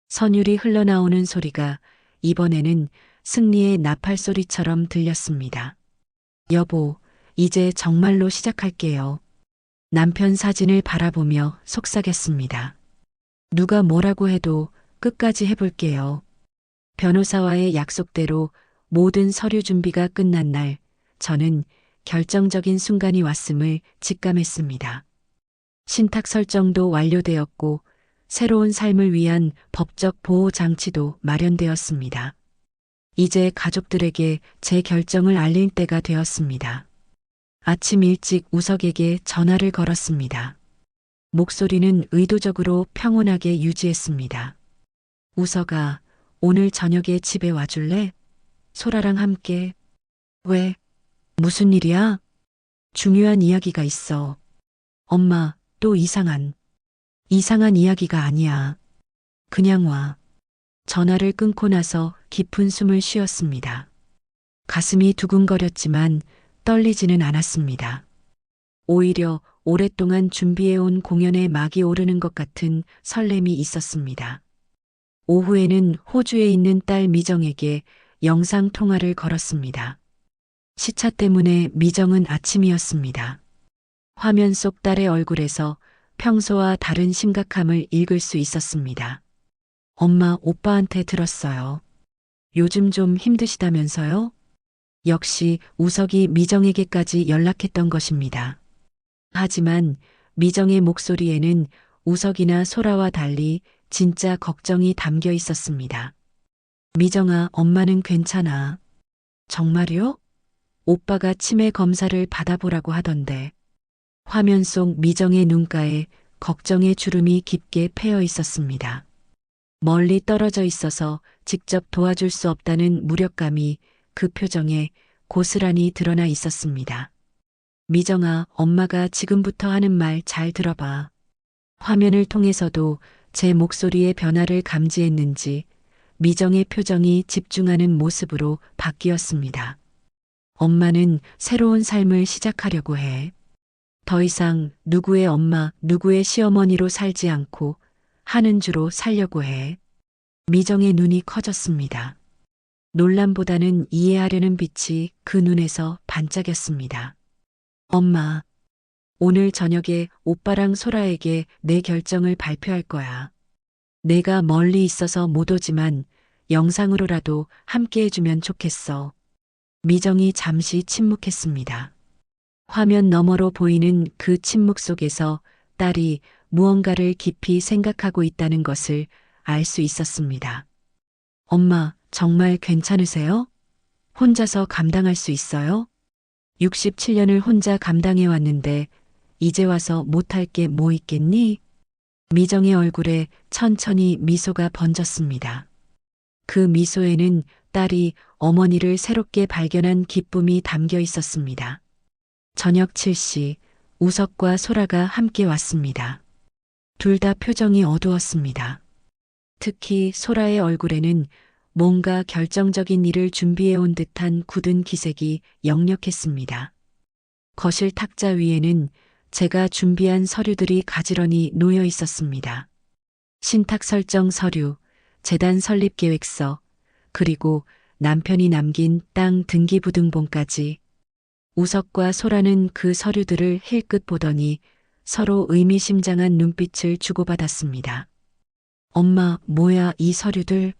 선율이 흘러나오는 소리가 이번에는 승리의 나팔 소리처럼 들렸습니다. 여보, 이제 정말로 시작할게요. 남편 사진을 바라보며 속삭였습니다. 누가 뭐라고 해도 끝까지 해볼게요. 변호사와의 약속대로 모든 서류 준비가 끝난 날, 저는 결정적인 순간이 왔음을 직감했습니다. 신탁 설정도 완료되었고, 새로운 삶을 위한 법적 보호 장치도 마련되었습니다. 이제 가족들에게 제 결정을 알릴 때가 되었습니다. 아침 일찍 우석에게 전화를 걸었습니다. 목소리는 의도적으로 평온하게 유지했습니다. 우석아, 오늘 저녁에 집에 와줄래? 소라랑 함께. 왜? 무슨 일이야? 중요한 이야기가 있어. 엄마, 또 이상한 이야기가 아니야. 그냥 와. 전화를 끊고 나서 깊은 숨을 쉬었습니다. 가슴이 두근거렸지만 떨리지는 않았습니다. 오히려 오랫동안 준비해온 공연에 막이 오르는 것 같은 설렘이 있었습니다. 오후에는 호주에 있는 딸 미정에게 영상 통화를 걸었습니다. 시차 때문에 미정은 아침이었습니다. 화면 속 딸의 얼굴에서 평소와 다른 심각함을 읽을 수 있었습니다. 엄마, 오빠한테 들었어요. 요즘 좀 힘드시다면서요? 역시 우석이 미정에게까지 연락했던 것입니다. 하지만 미정의 목소리에는 우석이나 소라와 달리 진짜 걱정이 담겨 있었습니다. 미정아, 엄마는 괜찮아. 정말요? 오빠가 치매 검사를 받아보라고 하던데. 화면 속 미정의 눈가에 걱정의 주름이 깊게 패여 있었습니다. 멀리 떨어져 있어서 직접 도와줄 수 없다는 무력감이 그 표정에 고스란히 드러나 있었습니다. 미정아, 엄마가 지금부터 하는 말 잘 들어봐. 화면을 통해서도 제 목소리의 변화를 감지했는지 미정의 표정이 집중하는 모습으로 바뀌었습니다. 엄마는 새로운 삶을 시작하려고 해. 더 이상 누구의 엄마, 누구의 시어머니로 살지 않고 하는 주로 살려고 해. 미정의 눈이 커졌습니다. 놀람보다는 이해하려는 빛이 그 눈에서 반짝였습니다. 엄마, 오늘 저녁에 오빠랑 소라에게 내 결정을 발표할 거야. 내가 멀리 있어서 못 오지만 영상으로라도 함께 해주면 좋겠어. 미정이 잠시 침묵했습니다. 화면 너머로 보이는 그 침묵 속에서 딸이 무언가를 깊이 생각하고 있다는 것을 알 수 있었습니다. 엄마, 정말 괜찮으세요? 혼자서 감당할 수 있어요? 67년을 혼자 감당해 왔는데 이제 와서 못할 게 뭐 있겠니? 미정의 얼굴에 천천히 미소가 번졌습니다. 그 미소에는 딸이 어머니를 새롭게 발견한 기쁨이 담겨 있었습니다. 저녁 7시 우석과 소라가 함께 왔습니다. 둘 다 표정이 어두웠습니다. 특히 소라의 얼굴에는 뭔가 결정적인 일을 준비해 온 듯한 굳은 기색이 역력했습니다. 거실 탁자 위에는 제가 준비한 서류들이 가지런히 놓여 있었습니다. 신탁 설정 서류, 재단 설립 계획서, 그리고 남편이 남긴 땅 등기부등본까지. 우석과 소라는 그 서류들을 힐끗 보더니 서로 의미심장한 눈빛을 주고받았습니다. 엄마, 뭐야 이 서류들?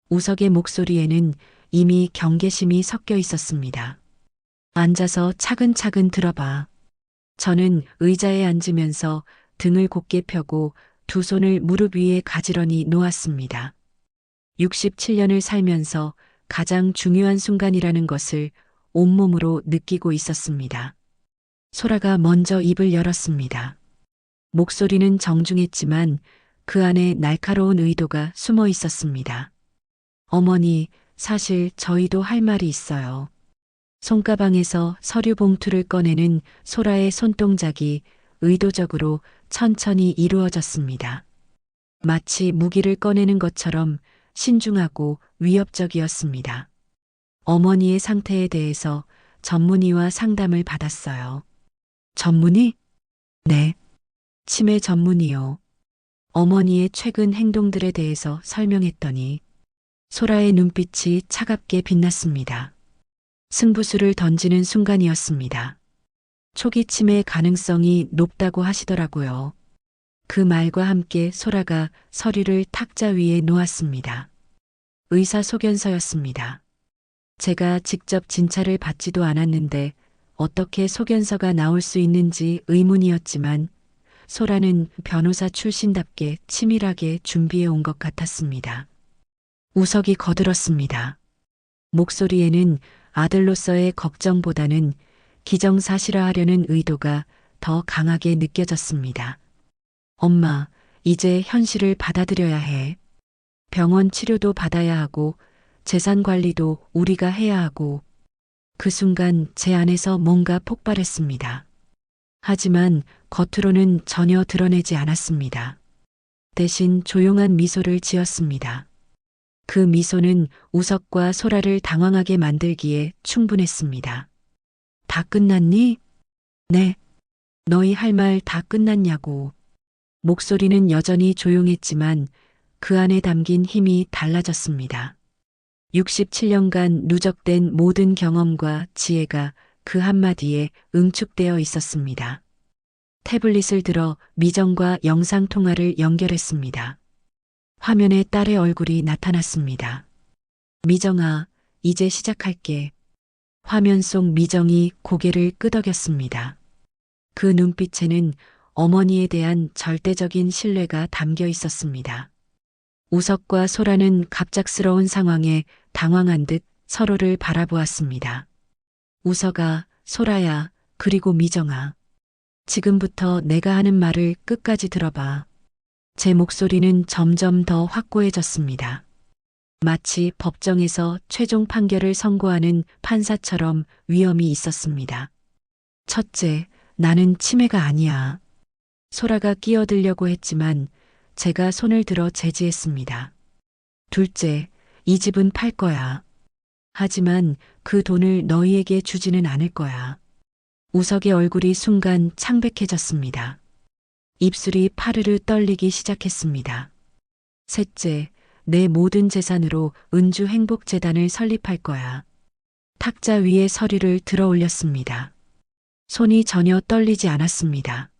우석의 목소리에는 이미 경계심이 섞여 있었습니다. 앉아서 차근차근 들어봐. 저는 의자에 앉으면서 등을 곧게 펴고 두 손을 무릎 위에 가지런히 놓았습니다. 67년을 살면서 가장 중요한 순간이라는 것을 온몸으로 느끼고 있었습니다. 소라가 먼저 입을 열었습니다. 목소리는 정중했지만 그 안에 날카로운 의도가 숨어 있었습니다. 어머니, 사실 저희도 할 말이 있어요. 손가방에서 서류 봉투를 꺼내는 소라의 손동작이 의도적으로 천천히 이루어졌습니다. 마치 무기를 꺼내는 것처럼 신중하고 위협적이었습니다. 어머니의 상태에 대해서 전문의와 상담을 받았어요. 전문의? 네. 치매 전문의요. 어머니의 최근 행동들에 대해서 설명했더니 소라의 눈빛이 차갑게 빛났습니다. 승부수를 던지는 순간이었습니다. 초기 치매 가능성이 높다고 하시더라고요. 그 말과 함께 소라가 서류를 탁자 위에 놓았습니다. 의사 소견서였습니다. 제가 직접 진찰을 받지도 않았는데 어떻게 소견서가 나올 수 있는지 의문이었지만 소라는 변호사 출신답게 치밀하게 준비해 온 것 같았습니다. 우석이 거들었습니다. 목소리에는 아들로서의 걱정보다는 기정사실화하려는 의도가 더 강하게 느껴졌습니다. 엄마, 이제 현실을 받아들여야 해. 병원 치료도 받아야 하고 재산 관리도 우리가 해야 하고. 그 순간 제 안에서 뭔가 폭발했습니다. 하지만 겉으로는 전혀 드러내지 않았습니다. 대신 조용한 미소를 지었습니다. 그 미소는 우석과 소라를 당황하게 만들기에 충분했습니다. 다 끝났니? 네. 너희 할 말 다 끝났냐고. 목소리는 여전히 조용했지만 그 안에 담긴 힘이 달라졌습니다. 67년간 누적된 모든 경험과 지혜가 그 한마디에 응축되어 있었습니다. 태블릿을 들어 미정과 영상통화를 연결했습니다. 화면에 딸의 얼굴이 나타났습니다. 미정아, 이제 시작할게. 화면 속 미정이 고개를 끄덕였습니다. 그 눈빛에는 어머니에 대한 절대적인 신뢰가 담겨 있었습니다. 우석과 소라는 갑작스러운 상황에 당황한 듯 서로를 바라보았습니다. 우석아, 소라야, 그리고 미정아. 지금부터 내가 하는 말을 끝까지 들어봐. 제 목소리는 점점 더 확고해졌습니다. 마치 법정에서 최종 판결을 선고하는 판사처럼 위엄이 있었습니다. 첫째, 나는 치매가 아니야. 소라가 끼어들려고 했지만 제가 손을 들어 제지했습니다. 둘째, 이 집은 팔 거야. 하지만 그 돈을 너희에게 주지는 않을 거야. 우석의 얼굴이 순간 창백해졌습니다. 입술이 파르르 떨리기 시작했습니다. 셋째, 내 모든 재산으로 은주 행복재단을 설립할 거야. 탁자 위에 서류를 들어 올렸습니다. 손이 전혀 떨리지 않았습니다.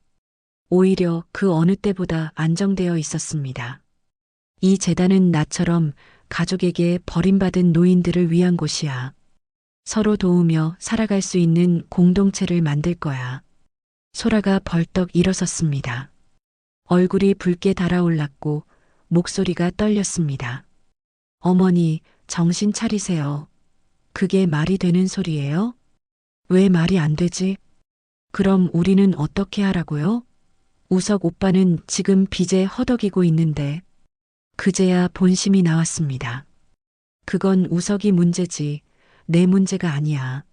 오히려 그 어느 때보다 안정되어 있었습니다. 이 재단은 나처럼 가족에게 버림받은 노인들을 위한 곳이야. 서로 도우며 살아갈 수 있는 공동체를 만들 거야. 소라가 벌떡 일어섰습니다. 얼굴이 붉게 달아올랐고 목소리가 떨렸습니다. 어머니, 정신 차리세요. 그게 말이 되는 소리예요? 왜 말이 안 되지? 그럼 우리는 어떻게 하라고요? 우석 오빠는 지금 빚에 허덕이고 있는데. 그제야 본심이 나왔습니다. 그건 우석이 문제지 내 문제가 아니야.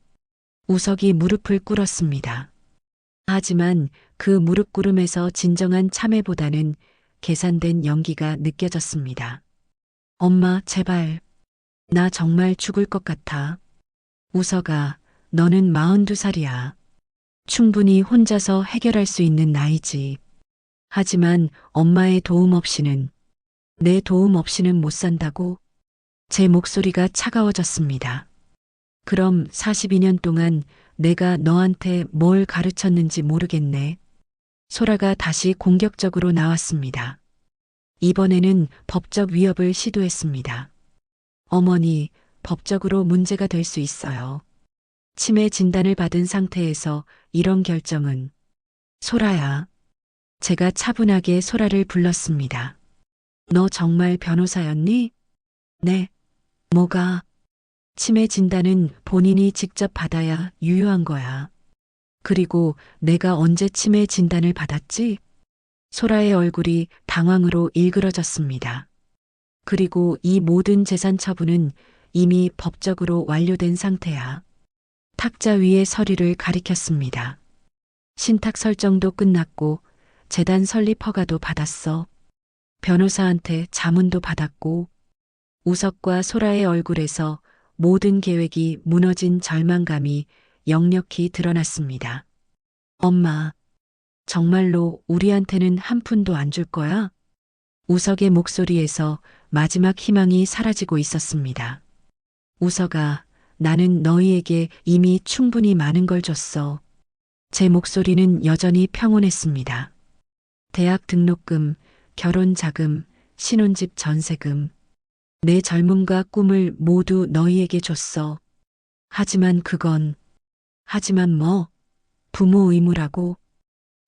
우석이 무릎을 꿇었습니다. 하지만 그 무릎 꿇음에서 진정한 참회보다는 계산된 연기가 느껴졌습니다. 엄마, 제발. 나 정말 죽을 것 같아. 우석아, 너는 42살이야. 충분히 혼자서 해결할 수 있는 나이지. 하지만 엄마의 도움 없이는 내 도움 없이는 못 산다고? 제 목소리가 차가워졌습니다. 그럼 42년 동안 내가 너한테 뭘 가르쳤는지 모르겠네. 소라가 다시 공격적으로 나왔습니다. 이번에는 법적 위협을 시도했습니다. 어머니, 법적으로 문제가 될 수 있어요. 치매 진단을 받은 상태에서 이런 결정은. 소라야. 제가 차분하게 소라를 불렀습니다. 너 정말 변호사였니? 네. 뭐가? 치매 진단은 본인이 직접 받아야 유효한 거야. 그리고 내가 언제 치매 진단을 받았지? 소라의 얼굴이 당황으로 일그러졌습니다. 그리고 이 모든 재산 처분은 이미 법적으로 완료된 상태야. 탁자 위에 서류를 가리켰습니다. 신탁 설정도 끝났고 재단 설립 허가도 받았어. 변호사한테 자문도 받았고. 우석과 소라의 얼굴에서 모든 계획이 무너진 절망감이 역력히 드러났습니다. 엄마, 정말로 우리한테는 한 푼도 안 줄 거야? 우석의 목소리에서 마지막 희망이 사라지고 있었습니다. 우석아, 나는 너희에게 이미 충분히 많은 걸 줬어. 제 목소리는 여전히 평온했습니다. 대학 등록금, 결혼 자금, 신혼집 전세금. 내 젊음과 꿈을 모두 너희에게 줬어. 하지만 하지만 뭐? 부모 의무라고?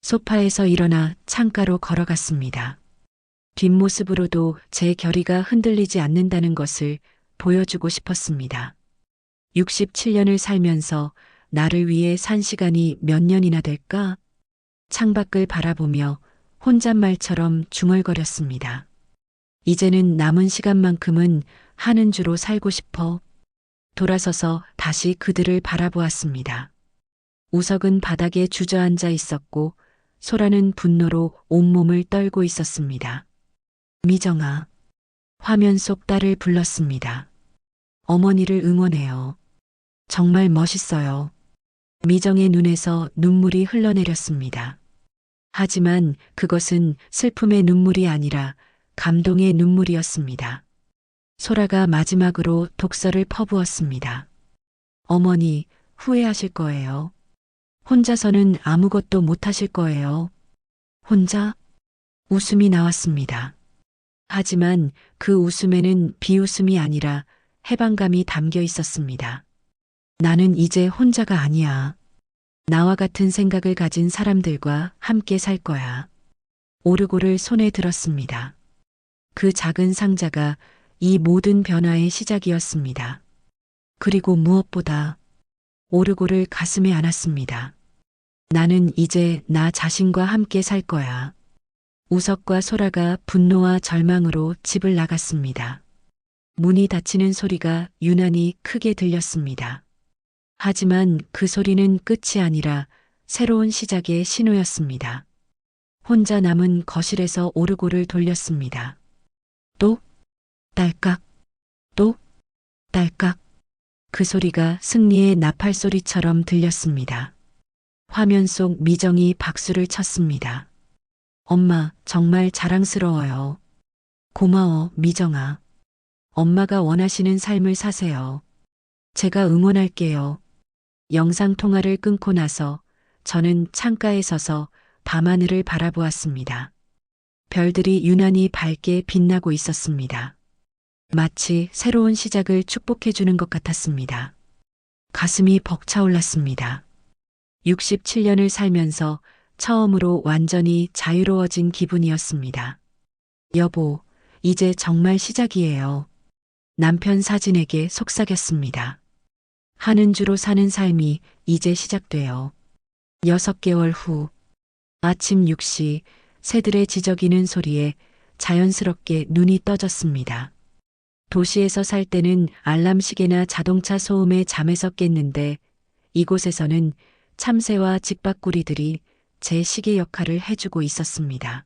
소파에서 일어나 창가로 걸어갔습니다. 뒷모습으로도 제 결의가 흔들리지 않는다는 것을 보여주고 싶었습니다. 67년을 살면서 나를 위해 산 시간이 몇 년이나 될까? 창밖을 바라보며 혼잣말처럼 중얼거렸습니다. 이제는 남은 시간만큼은 하는 주로 살고 싶어. 돌아서서 다시 그들을 바라보았습니다. 우석은 바닥에 주저앉아 있었고 소라는 분노로 온몸을 떨고 있었습니다. 미정아. 화면 속 딸을 불렀습니다. 어머니를 응원해요. 정말 멋있어요. 미정의 눈에서 눈물이 흘러내렸습니다. 하지만 그것은 슬픔의 눈물이 아니라 감동의 눈물이었습니다. 소라가 마지막으로 독서를 퍼부었습니다. 어머니, 후회하실 거예요. 혼자서는 아무것도 못하실 거예요. 혼자? 웃음이 나왔습니다. 하지만 그 웃음에는 비웃음이 아니라 해방감이 담겨 있었습니다. 나는 이제 혼자가 아니야. 나와 같은 생각을 가진 사람들과 함께 살 거야. 오르골을 손에 들었습니다. 그 작은 상자가 이 모든 변화의 시작이었습니다. 그리고 무엇보다 오르골을 가슴에 안았습니다. 나는 이제 나 자신과 함께 살 거야. 우석과 소라가 분노와 절망으로 집을 나갔습니다. 문이 닫히는 소리가 유난히 크게 들렸습니다. 하지만 그 소리는 끝이 아니라 새로운 시작의 신호였습니다. 혼자 남은 거실에서 오르골을 돌렸습니다. 또 딸깍, 또 딸깍. 그 소리가 승리의 나팔 소리처럼 들렸습니다. 화면 속 미정이 박수를 쳤습니다. 엄마, 정말 자랑스러워요. 고마워, 미정아. 엄마가 원하시는 삶을 사세요. 제가 응원할게요. 영상 통화를 끊고 나서 저는 창가에 서서 밤하늘을 바라보았습니다. 별들이 유난히 밝게 빛나고 있었습니다. 마치 새로운 시작을 축복해주는 것 같았습니다. 가슴이 벅차올랐습니다. 67년을 살면서 처음으로 완전히 자유로워진 기분이었습니다. 여보, 이제 정말 시작이에요. 남편 사진에게 속삭였습니다. 하는 주로 사는 삶이 이제 시작돼요. 6개월 후, 아침 6시, 새들의 지저귀는 소리에 자연스럽게 눈이 떠졌습니다. 도시에서 살 때는 알람 시계나 자동차 소음에 잠에서 깼는데 이곳에서는 참새와 집밥구리들이 제 시계 역할을 해주고 있었습니다.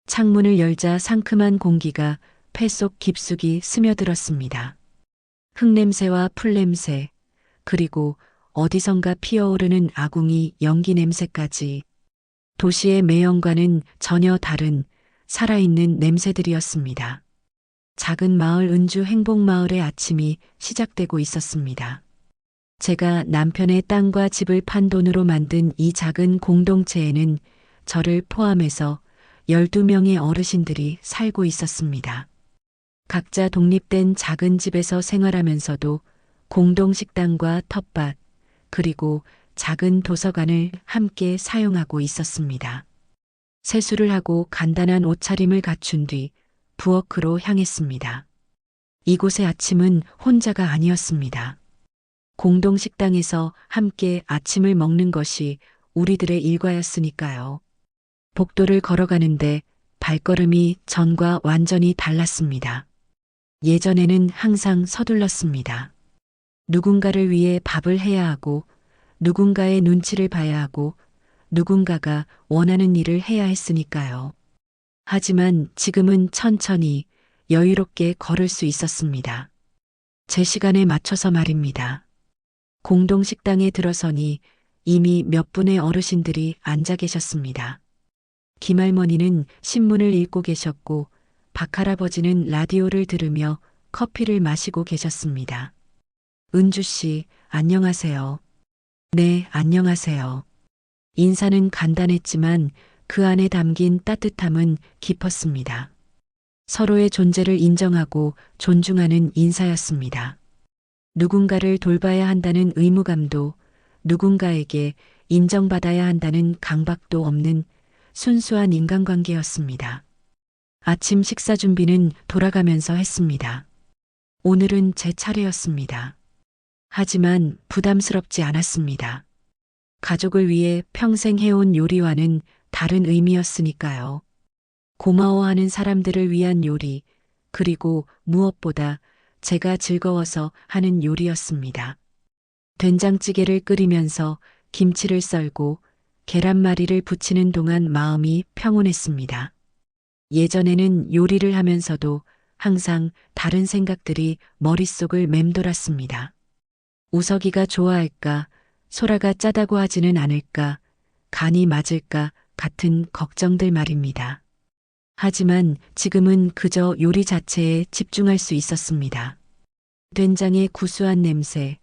창문을 열자 상큼한 공기가 폐 속 깊숙이 스며들었습니다. 흙냄새와 풀냄새, 그리고 어디선가 피어오르는 아궁이 연기 냄새까지 도시의 매연과는 전혀 다른 살아있는 냄새들이었습니다. 작은 마을 은주 행복마을의 아침이 시작되고 있었습니다. 제가 남편의 땅과 집을 판 돈으로 만든 이 작은 공동체에는 저를 포함해서 12명의 어르신들이 살고 있었습니다. 각자 독립된 작은 집에서 생활하면서도 공동식당과 텃밭, 그리고 작은 도서관을 함께 사용하고 있었습니다. 세수를 하고 간단한 옷차림을 갖춘 뒤 부엌으로 향했습니다. 이곳의 아침은 혼자가 아니었습니다. 공동식당에서 함께 아침을 먹는 것이 우리들의 일과였으니까요. 복도를 걸어가는데 발걸음이 전과 완전히 달랐습니다. 예전에는 항상 서둘렀습니다. 누군가를 위해 밥을 해야 하고, 누군가의 눈치를 봐야 하고, 누군가가 원하는 일을 해야 했으니까요. 하지만 지금은 천천히 여유롭게 걸을 수 있었습니다. 제 시간에 맞춰서 말입니다. 공동식당에 들어서니 이미 몇 분의 어르신들이 앉아 계셨습니다. 김할머니는 신문을 읽고 계셨고 박할아버지는 라디오를 들으며 커피를 마시고 계셨습니다. 은주 씨, 안녕하세요. 네, 안녕하세요. 인사는 간단했지만 그 안에 담긴 따뜻함은 깊었습니다. 서로의 존재를 인정하고 존중하는 인사였습니다. 누군가를 돌봐야 한다는 의무감도, 누군가에게 인정받아야 한다는 강박도 없는 순수한 인간관계였습니다. 아침 식사 준비는 돌아가면서 했습니다. 오늘은 제 차례였습니다. 하지만 부담스럽지 않았습니다. 가족을 위해 평생 해온 요리와는 다른 의미였으니까요. 고마워하는 사람들을 위한 요리, 그리고 무엇보다 제가 즐거워서 하는 요리였습니다. 된장찌개를 끓이면서 김치를 썰고 계란말이를 부치는 동안 마음이 평온했습니다. 예전에는 요리를 하면서도 항상 다른 생각들이 머릿속을 맴돌았습니다. 우석이가 좋아할까, 소라가 짜다고 하지는 않을까, 간이 맞을까 같은 걱정들 말입니다. 하지만 지금은 그저 요리 자체에 집중할 수 있었습니다. 된장의 구수한 냄새,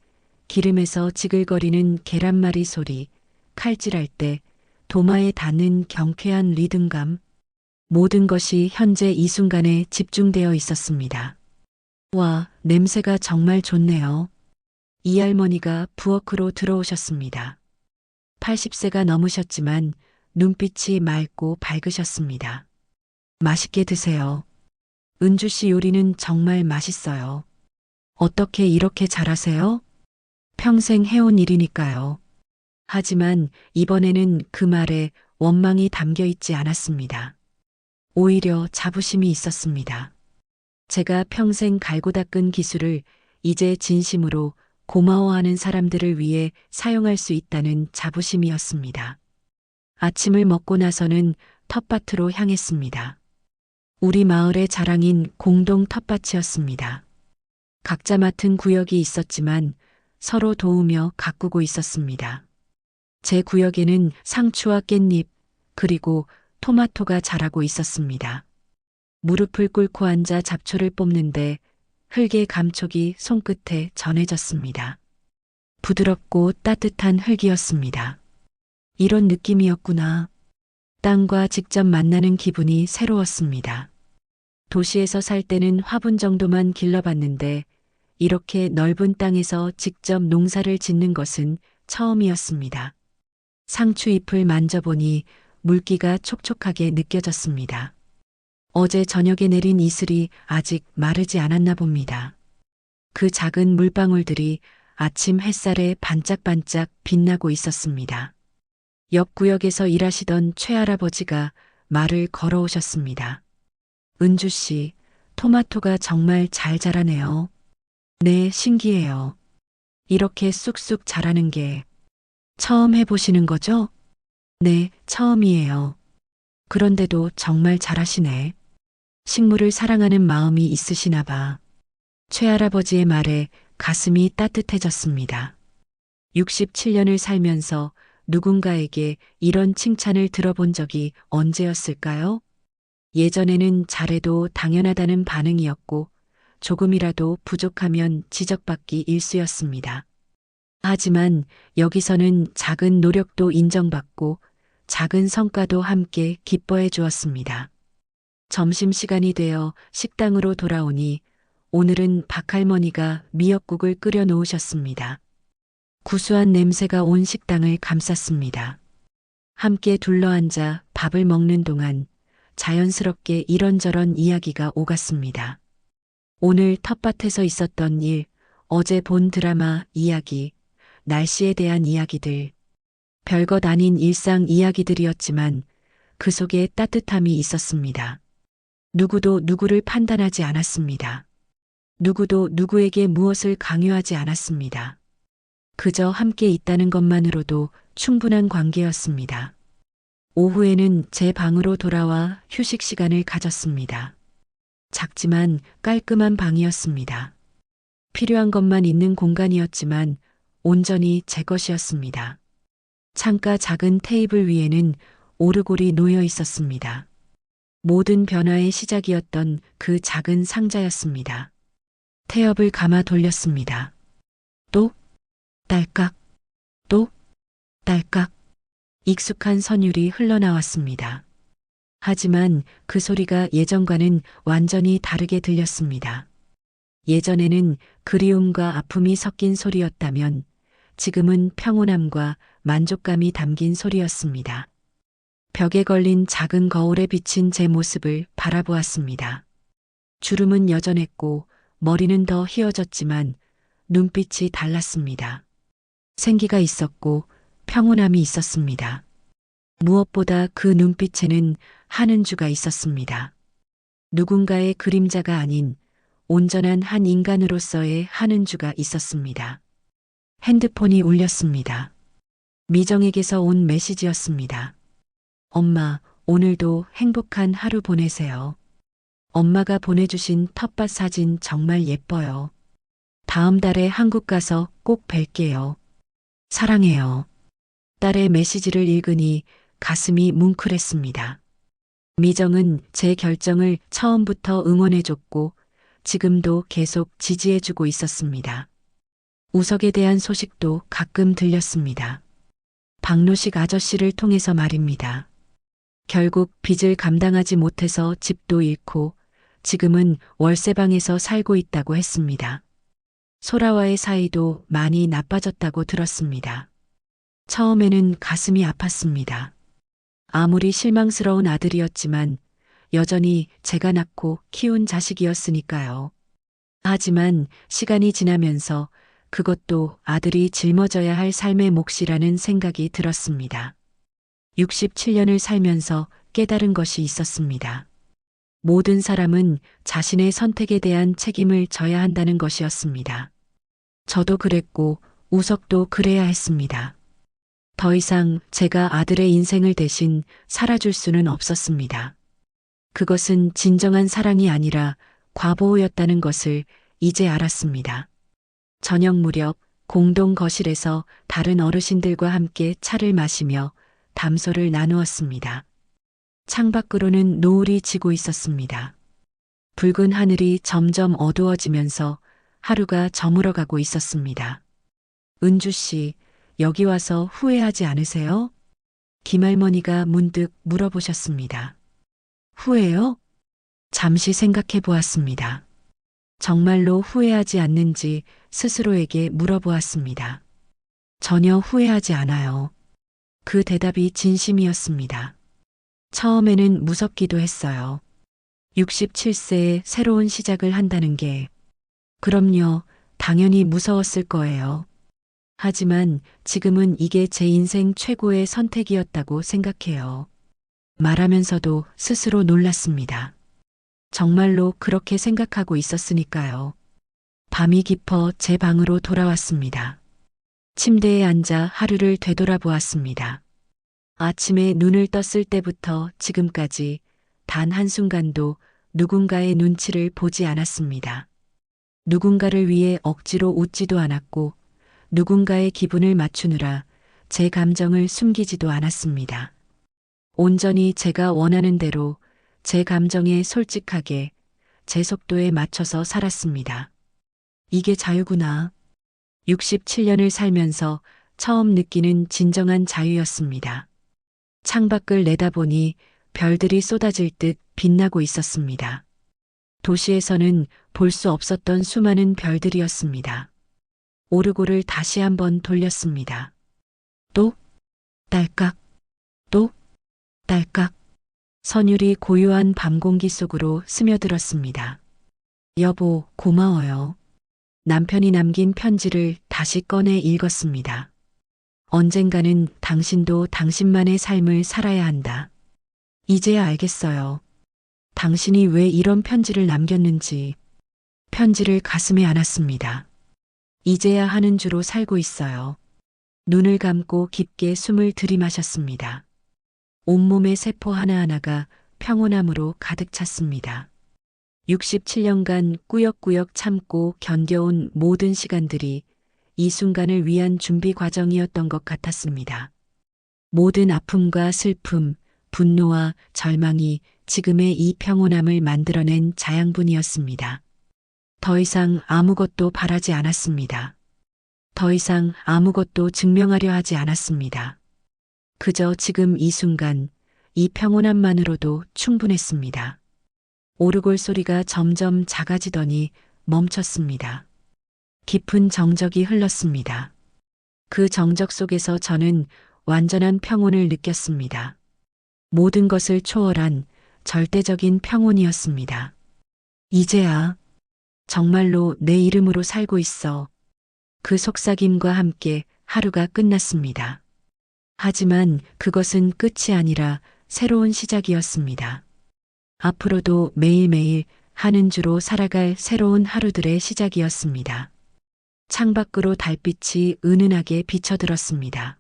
기름에서 지글거리는 계란말이 소리, 칼질할 때 도마에 닿는 경쾌한 리듬감, 모든 것이 현재 이 순간에 집중되어 있었습니다. 와, 냄새가 정말 좋네요. 이 할머니가 부엌으로 들어오셨습니다. 80세가 넘으셨지만 눈빛이 맑고 밝으셨습니다. 맛있게 드세요. 은주 씨 요리는 정말 맛있어요. 어떻게 이렇게 잘하세요? 평생 해온 일이니까요. 하지만 이번에는 그 말에 원망이 담겨 있지 않았습니다. 오히려 자부심이 있었습니다. 제가 평생 갈고 닦은 기술을 이제 진심으로 고마워하는 사람들을 위해 사용할 수 있다는 자부심이었습니다. 아침을 먹고 나서는 텃밭으로 향했습니다. 우리 마을의 자랑인 공동 텃밭이었습니다. 각자 맡은 구역이 있었지만 서로 도우며 가꾸고 있었습니다. 제 구역에는 상추와 깻잎, 그리고 토마토가 자라고 있었습니다. 무릎을 꿇고 앉아 잡초를 뽑는데 흙의 감촉이 손끝에 전해졌습니다. 부드럽고 따뜻한 흙이었습니다. 이런 느낌이었구나. 땅과 직접 만나는 기분이 새로웠습니다. 도시에서 살 때는 화분 정도만 길러봤는데 이렇게 넓은 땅에서 직접 농사를 짓는 것은 처음이었습니다. 상추 잎을 만져보니 물기가 촉촉하게 느껴졌습니다. 어제 저녁에 내린 이슬이 아직 마르지 않았나 봅니다. 그 작은 물방울들이 아침 햇살에 반짝반짝 빛나고 있었습니다. 옆 구역에서 일하시던 최할아버지가 말을 걸어오셨습니다. 은주 씨, 토마토가 정말 잘 자라네요. 네, 신기해요. 이렇게 쑥쑥 자라는 게 처음 해보시는 거죠? 네, 처음이에요. 그런데도 정말 잘하시네. 식물을 사랑하는 마음이 있으시나 봐. 최할아버지의 말에 가슴이 따뜻해졌습니다. 67년을 살면서 누군가에게 이런 칭찬을 들어본 적이 언제였을까요? 예전에는 잘해도 당연하다는 반응이었고 조금이라도 부족하면 지적받기 일쑤였습니다. 하지만 여기서는 작은 노력도 인정받고 작은 성과도 함께 기뻐해 주었습니다. 점심시간이 되어 식당으로 돌아오니 오늘은 박할머니가 미역국을 끓여 놓으셨습니다. 구수한 냄새가 온 식당을 감쌌습니다. 함께 둘러앉아 밥을 먹는 동안 자연스럽게 이런저런 이야기가 오갔습니다. 오늘 텃밭에서 있었던 일, 어제 본 드라마 이야기, 날씨에 대한 이야기들, 별것 아닌 일상 이야기들이었지만 그 속에 따뜻함이 있었습니다. 누구도 누구를 판단하지 않았습니다. 누구도 누구에게 무엇을 강요하지 않았습니다. 그저 함께 있다는 것만으로도 충분한 관계였습니다. 오후에는 제 방으로 돌아와 휴식 시간을 가졌습니다. 작지만 깔끔한 방이었습니다. 필요한 것만 있는 공간이었지만 온전히 제 것이었습니다. 창가 작은 테이블 위에는 오르골이 놓여 있었습니다. 모든 변화의 시작이었던 그 작은 상자였습니다. 태엽을 감아 돌렸습니다. 또 딸깍, 또 딸깍. 익숙한 선율이 흘러나왔습니다. 하지만 그 소리가 예전과는 완전히 다르게 들렸습니다. 예전에는 그리움과 아픔이 섞인 소리였다면 지금은 평온함과 만족감이 담긴 소리였습니다. 벽에 걸린 작은 거울에 비친 제 모습을 바라보았습니다. 주름은 여전했고 머리는 더 휘어졌지만 눈빛이 달랐습니다. 생기가 있었고 평온함이 있었습니다. 무엇보다 그 눈빛에는 하는 주가 있었습니다. 누군가의 그림자가 아닌 온전한 한 인간으로서의 하는 주가 있었습니다. 핸드폰이 울렸습니다. 미정에게서 온 메시지였습니다. 엄마, 오늘도 행복한 하루 보내세요. 엄마가 보내주신 텃밭 사진 정말 예뻐요. 다음 달에 한국 가서 꼭 뵐게요. 사랑해요. 딸의 메시지를 읽으니 가슴이 뭉클했습니다. 미정은 제 결정을 처음부터 응원해줬고 지금도 계속 지지해주고 있었습니다. 우석에 대한 소식도 가끔 들렸습니다. 박노식 아저씨를 통해서 말입니다. 결국 빚을 감당하지 못해서 집도 잃고 지금은 월세방에서 살고 있다고 했습니다. 소라와의 사이도 많이 나빠졌다고 들었습니다. 처음에는 가슴이 아팠습니다. 아무리 실망스러운 아들이었지만 여전히 제가 낳고 키운 자식이었으니까요. 하지만 시간이 지나면서 그것도 아들이 짊어져야 할 삶의 몫이라는 생각이 들었습니다. 67년을 살면서 깨달은 것이 있었습니다. 모든 사람은 자신의 선택에 대한 책임을 져야 한다는 것이었습니다. 저도 그랬고 우석도 그래야 했습니다. 더 이상 제가 아들의 인생을 대신 살아줄 수는 없었습니다. 그것은 진정한 사랑이 아니라 과보호였다는 것을 이제 알았습니다. 저녁 무렵 공동 거실에서 다른 어르신들과 함께 차를 마시며 담소를 나누었습니다. 창밖으로는 노을이 지고 있었습니다. 붉은 하늘이 점점 어두워지면서 하루가 저물어가고 있었습니다. 은주 씨, 여기 와서 후회하지 않으세요? 김할머니가 문득 물어보셨습니다. 후회요? 잠시 생각해 보았습니다. 정말로 후회하지 않는지 스스로에게 물어보았습니다. 전혀 후회하지 않아요. 그 대답이 진심이었습니다. 처음에는 무섭기도 했어요. 67세에 새로운 시작을 한다는 게, 그럼요, 당연히 무서웠을 거예요. 하지만 지금은 이게 제 인생 최고의 선택이었다고 생각해요. 말하면서도 스스로 놀랐습니다. 정말로 그렇게 생각하고 있었으니까요. 밤이 깊어 제 방으로 돌아왔습니다. 침대에 앉아 하루를 되돌아보았습니다. 아침에 눈을 떴을 때부터 지금까지 단 한순간도 누군가의 눈치를 보지 않았습니다. 누군가를 위해 억지로 웃지도 않았고 누군가의 기분을 맞추느라 제 감정을 숨기지도 않았습니다. 온전히 제가 원하는 대로 제 감정에 솔직하게, 제 속도에 맞춰서 살았습니다. 이게 자유구나. 67년을 살면서 처음 느끼는 진정한 자유였습니다. 창밖을 내다보니 별들이 쏟아질 듯 빛나고 있었습니다. 도시에서는 볼 수 없었던 수많은 별들이었습니다. 오르골을 다시 한번 돌렸습니다. 또, 딸깍, 또, 딸깍. 선율이 고요한 밤 공기 속으로 스며들었습니다. 여보, 고마워요. 남편이 남긴 편지를 다시 꺼내 읽었습니다. 언젠가는 당신도 당신만의 삶을 살아야 한다. 이제야 알겠어요. 당신이 왜 이런 편지를 남겼는지. 편지를 가슴에 안았습니다. 이제야 하는 주로 살고 있어요. 눈을 감고 깊게 숨을 들이마셨습니다. 온몸의 세포 하나하나가 평온함으로 가득 찼습니다. 67년간 꾸역꾸역 참고 견뎌온 모든 시간들이 이 순간을 위한 준비 과정이었던 것 같았습니다. 모든 아픔과 슬픔, 분노와 절망이 지금의 이 평온함을 만들어낸 자양분이었습니다. 더 이상 아무것도 바라지 않았습니다. 더 이상 아무것도 증명하려 하지 않았습니다. 그저 지금 이 순간, 이 평온함만으로도 충분했습니다. 오르골 소리가 점점 작아지더니 멈췄습니다. 깊은 정적이 흘렀습니다. 그 정적 속에서 저는 완전한 평온을 느꼈습니다. 모든 것을 초월한 절대적인 평온이었습니다. 이제야 정말로 내 이름으로 살고 있어. 그 속삭임과 함께 하루가 끝났습니다. 하지만 그것은 끝이 아니라 새로운 시작이었습니다. 앞으로도 매일매일 하는 주로 살아갈 새로운 하루들의 시작이었습니다. 창밖으로 달빛이 은은하게 비쳐들었습니다.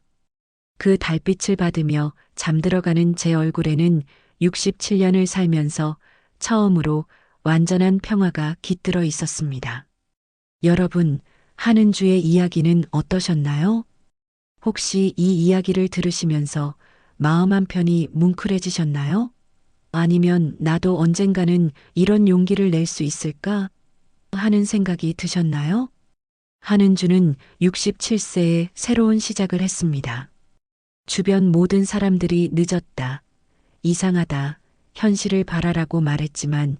그 달빛을 받으며 잠들어가는 제 얼굴에는 67년을 살면서 처음으로 완전한 평화가 깃들어 있었습니다. 여러분, 하는 주의 이야기는 어떠셨나요? 혹시 이 이야기를 들으시면서 마음 한편이 뭉클해지셨나요? 아니면 나도 언젠가는 이런 용기를 낼 수 있을까? 하는 생각이 드셨나요? 한은주는 67세에 새로운 시작을 했습니다. 주변 모든 사람들이 늦었다, 이상하다, 현실을 바라라고 말했지만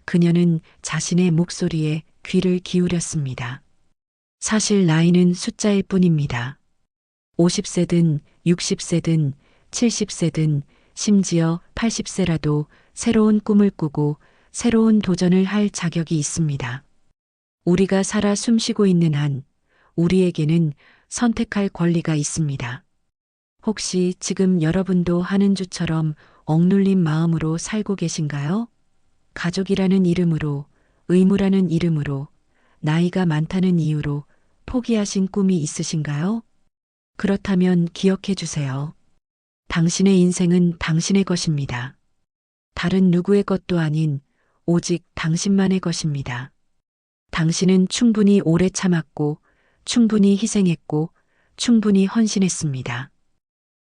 그녀는 자신의 목소리에 귀를 기울였습니다. 사실 나이는 숫자일 뿐입니다. 50세든 60세든 70세든 심지어 80세라도 새로운 꿈을 꾸고 새로운 도전을 할 자격이 있습니다. 우리가 살아 숨쉬고 있는 한 우리에게는 선택할 권리가 있습니다. 혹시 지금 여러분도 한은주처럼 억눌린 마음으로 살고 계신가요? 가족이라는 이름으로, 의무라는 이름으로, 나이가 많다는 이유로 포기하신 꿈이 있으신가요? 그렇다면 기억해 주세요. 당신의 인생은 당신의 것입니다. 다른 누구의 것도 아닌 오직 당신만의 것입니다. 당신은 충분히 오래 참았고, 충분히 희생했고, 충분히 헌신했습니다.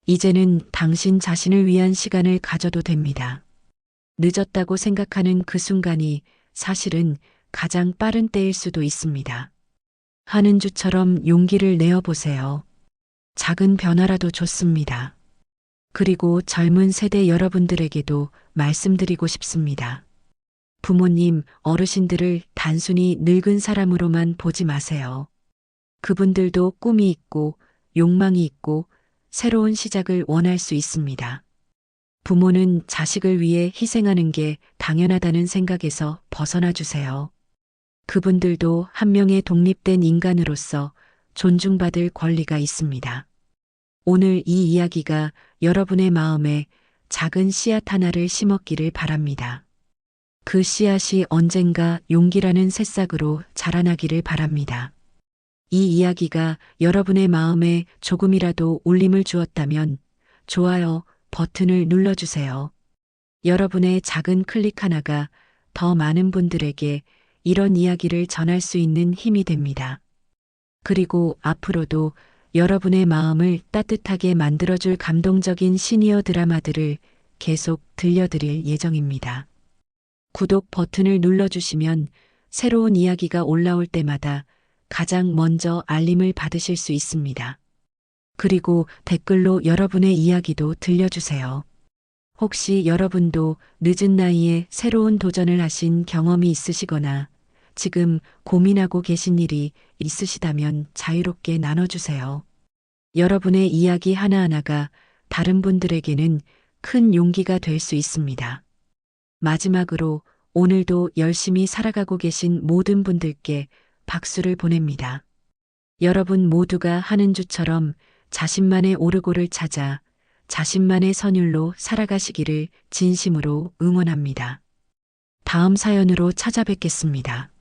이제는 당신 자신을 위한 시간을 가져도 됩니다. 늦었다고 생각하는 그 순간이 사실은 가장 빠른 때일 수도 있습니다. 한은주처럼 용기를 내어보세요. 작은 변화라도 좋습니다. 그리고 젊은 세대 여러분들에게도 말씀드리고 싶습니다. 부모님, 어르신들을 단순히 늙은 사람으로만 보지 마세요. 그분들도 꿈이 있고 욕망이 있고 새로운 시작을 원할 수 있습니다. 부모는 자식을 위해 희생하는 게 당연하다는 생각에서 벗어나 주세요. 그분들도 한 명의 독립된 인간으로서 존중받을 권리가 있습니다. 오늘 이 이야기가 여러분의 마음에 작은 씨앗 하나를 심었기를 바랍니다. 그 씨앗이 언젠가 용기라는 새싹으로 자라나기를 바랍니다. 이 이야기가 여러분의 마음에 조금이라도 울림을 주었다면 좋아요 버튼을 눌러주세요. 여러분의 작은 클릭 하나가 더 많은 분들에게 이런 이야기를 전할 수 있는 힘이 됩니다. 그리고 앞으로도 여러분의 마음을 따뜻하게 만들어줄 감동적인 시니어 드라마들을 계속 들려드릴 예정입니다. 구독 버튼을 눌러주시면 새로운 이야기가 올라올 때마다 가장 먼저 알림을 받으실 수 있습니다. 그리고 댓글로 여러분의 이야기도 들려주세요. 혹시 여러분도 늦은 나이에 새로운 도전을 하신 경험이 있으시거나 지금 고민하고 계신 일이 있으시다면 자유롭게 나눠주세요. 여러분의 이야기 하나하나가 다른 분들에게는 큰 용기가 될 수 있습니다. 마지막으로 오늘도 열심히 살아가고 계신 모든 분들께 박수를 보냅니다. 여러분 모두가 하는 주처럼 자신만의 오르골을 찾아 자신만의 선율로 살아가시기를 진심으로 응원합니다. 다음 사연으로 찾아뵙겠습니다.